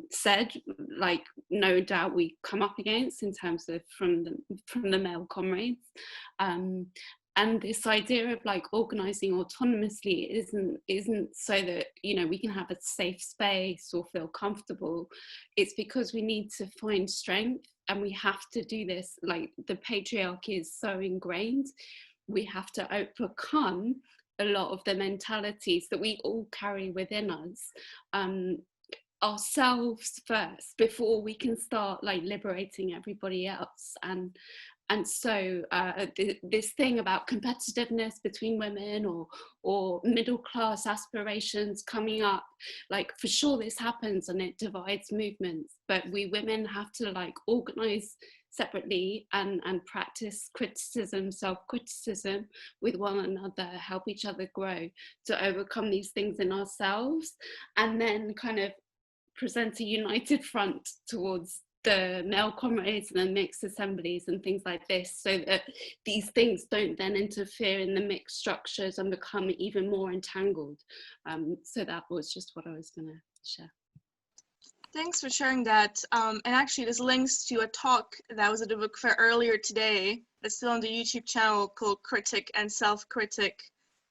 said, like, no doubt we come up against in terms of from the male comrades. And this idea of like organising autonomously isn't so that, you know, we can have a safe space or feel comfortable. It's because we need to find strength, and we have to do this. Like, the patriarchy is so ingrained. We have to overcome a lot of the mentalities that we all carry within us, ourselves first, before we can start like liberating everybody else. And And so this thing about competitiveness between women or middle class aspirations coming up, like for sure this happens and it divides movements, but we women have to like organize separately and practice criticism, self-criticism with one another, help each other grow to overcome these things in ourselves, and then kind of present a united front towards the male comrades and the mixed assemblies and things like this, so that these things don't then interfere in the mixed structures and become even more entangled. So that was just what I was going to share. Thanks for sharing that. And actually, this links to a talk that was at the book fair earlier today. That's still on the YouTube channel called Critic and Self-Critic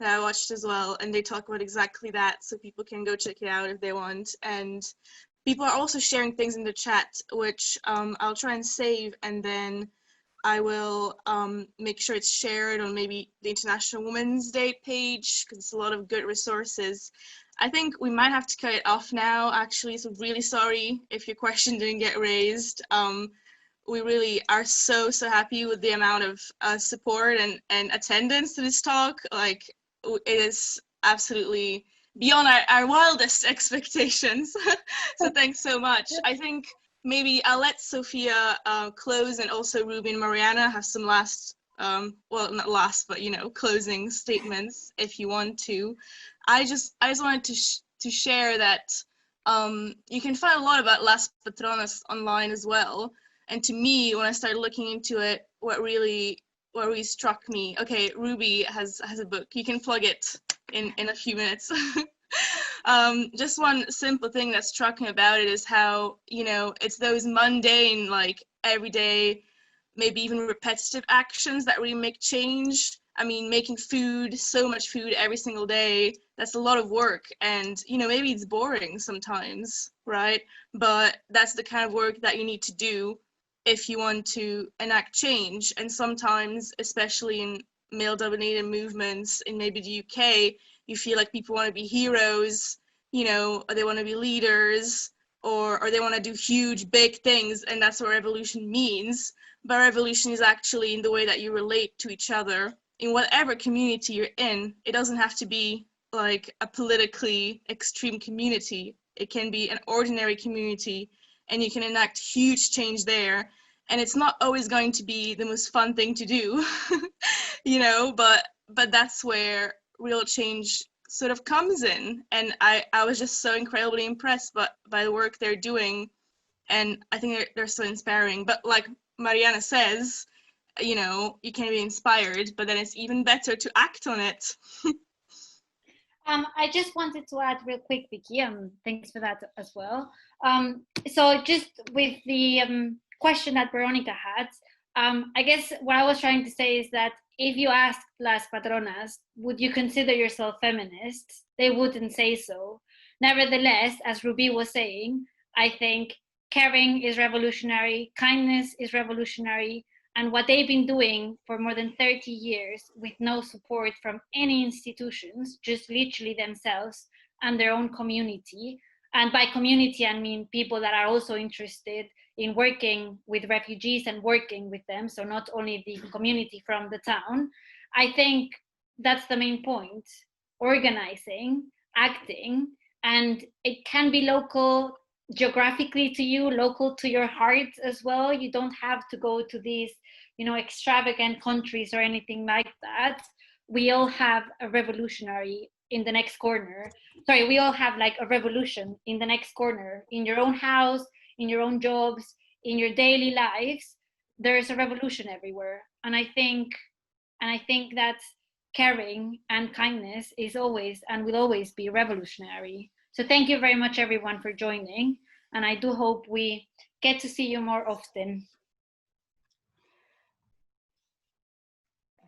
that I watched as well. And they talk about exactly that, so people can go check it out if they want. And people are also sharing things in the chat, which I'll try and save, and then I will make sure it's shared on maybe the International Women's Day page, because it's a lot of good resources. I think we might have to cut it off now, actually, so really sorry if your question didn't get raised. We really are so happy with the amount of support and attendance to this talk. Like, it is absolutely beyond our wildest expectations. So thanks so much. I think maybe I'll let Sophia close, and also Ruby and Mariana have some last, well, not last, but, you know, closing statements if you want to. I just wanted to share that you can find a lot about Las Patronas online as well. And to me, when I started looking into it, what really struck me, okay, Ruby has a book. You can plug it in a few minutes. Just one simple thing that struck me about it is how, you know, it's those mundane, like everyday, maybe even repetitive actions that really make change. I mean, making food, so much food every single day, that's a lot of work. And, you know, maybe it's boring sometimes, right? But that's the kind of work that you need to do if you want to enact change. And sometimes, especially in male-dominated movements in maybe the UK, you feel like people want to be heroes, you know, or they want to be leaders, or they want to do huge, big things, and that's what revolution means. But revolution is actually in the way that you relate to each other in whatever community you're in. It doesn't have to be like a politically extreme community. It can be an ordinary community, and you can enact huge change there. And it's not always going to be the most fun thing to do, you know, but that's where real change sort of comes in. And I was just so incredibly impressed by the work they're doing. And I think they're so inspiring. But like Mariana says, you know, you can be inspired, but then it's even better to act on it. I just wanted to add real quick, Viki, thanks for that as well. So just with the question that Veronica had, I guess what I was trying to say is that if you ask Las Patronas, would you consider yourself feminist? They wouldn't say so. Nevertheless, as Ruby was saying, I think caring is revolutionary, kindness is revolutionary, and what they've been doing for more than 30 years with no support from any institutions, just literally themselves and their own community. And by community, I mean people that are also interested in working with refugees and working with them, so not only the community from the town. I think that's the main point, organizing, acting, and it can be local geographically to you, local to your heart as well. You don't have to go to these, you know, extravagant countries or anything like that. We all have a revolutionary in the next corner. Sorry, we all have like a revolution in the next corner, in your own house, in your own jobs, in your daily lives. There's a revolution everywhere. And I think that caring and kindness is always and will always be revolutionary. So thank you very much, everyone, for joining. And I do hope we get to see you more often.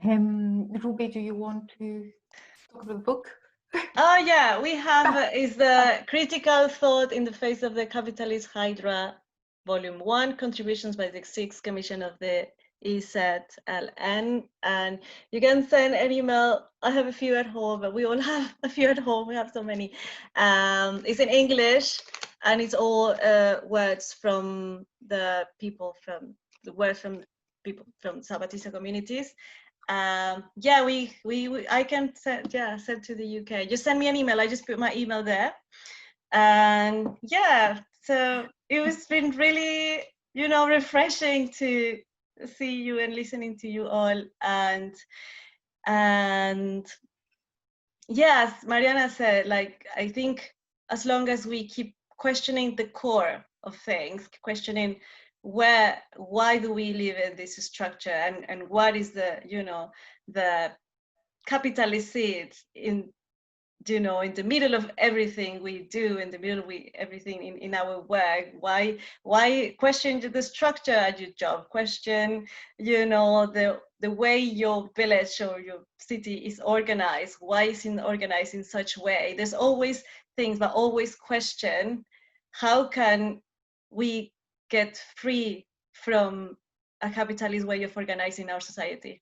Ruby, do you want to talk about the book? Oh yeah, we have is the Critical Thought in the Face of the Capitalist Hydra, Volume 1, Contributions by the 6th Commission of the EZLN, and you can send an email. I have a few at home, but we all have a few at home. We have so many. It's in English, and it's all words from the people from the words from people from Zapatista communities. Yeah, I can send to the UK. Just send me an email. I just put my email there. And yeah, so it was been really, you know, refreshing to see you and listening to you all. And yes, Mariana said, like, I think as long as we keep questioning the core of things, questioning why do we live in this structure, and what is the, you know, the capitalist seed in, you know, in the middle of everything we do, in the middle of everything in our work. Why question the structure at your job? Question, you know, the way your village or your city is organized. Why is it organized in such a way? There's always things, but always question, how can we get free from a capitalist way of organizing our society?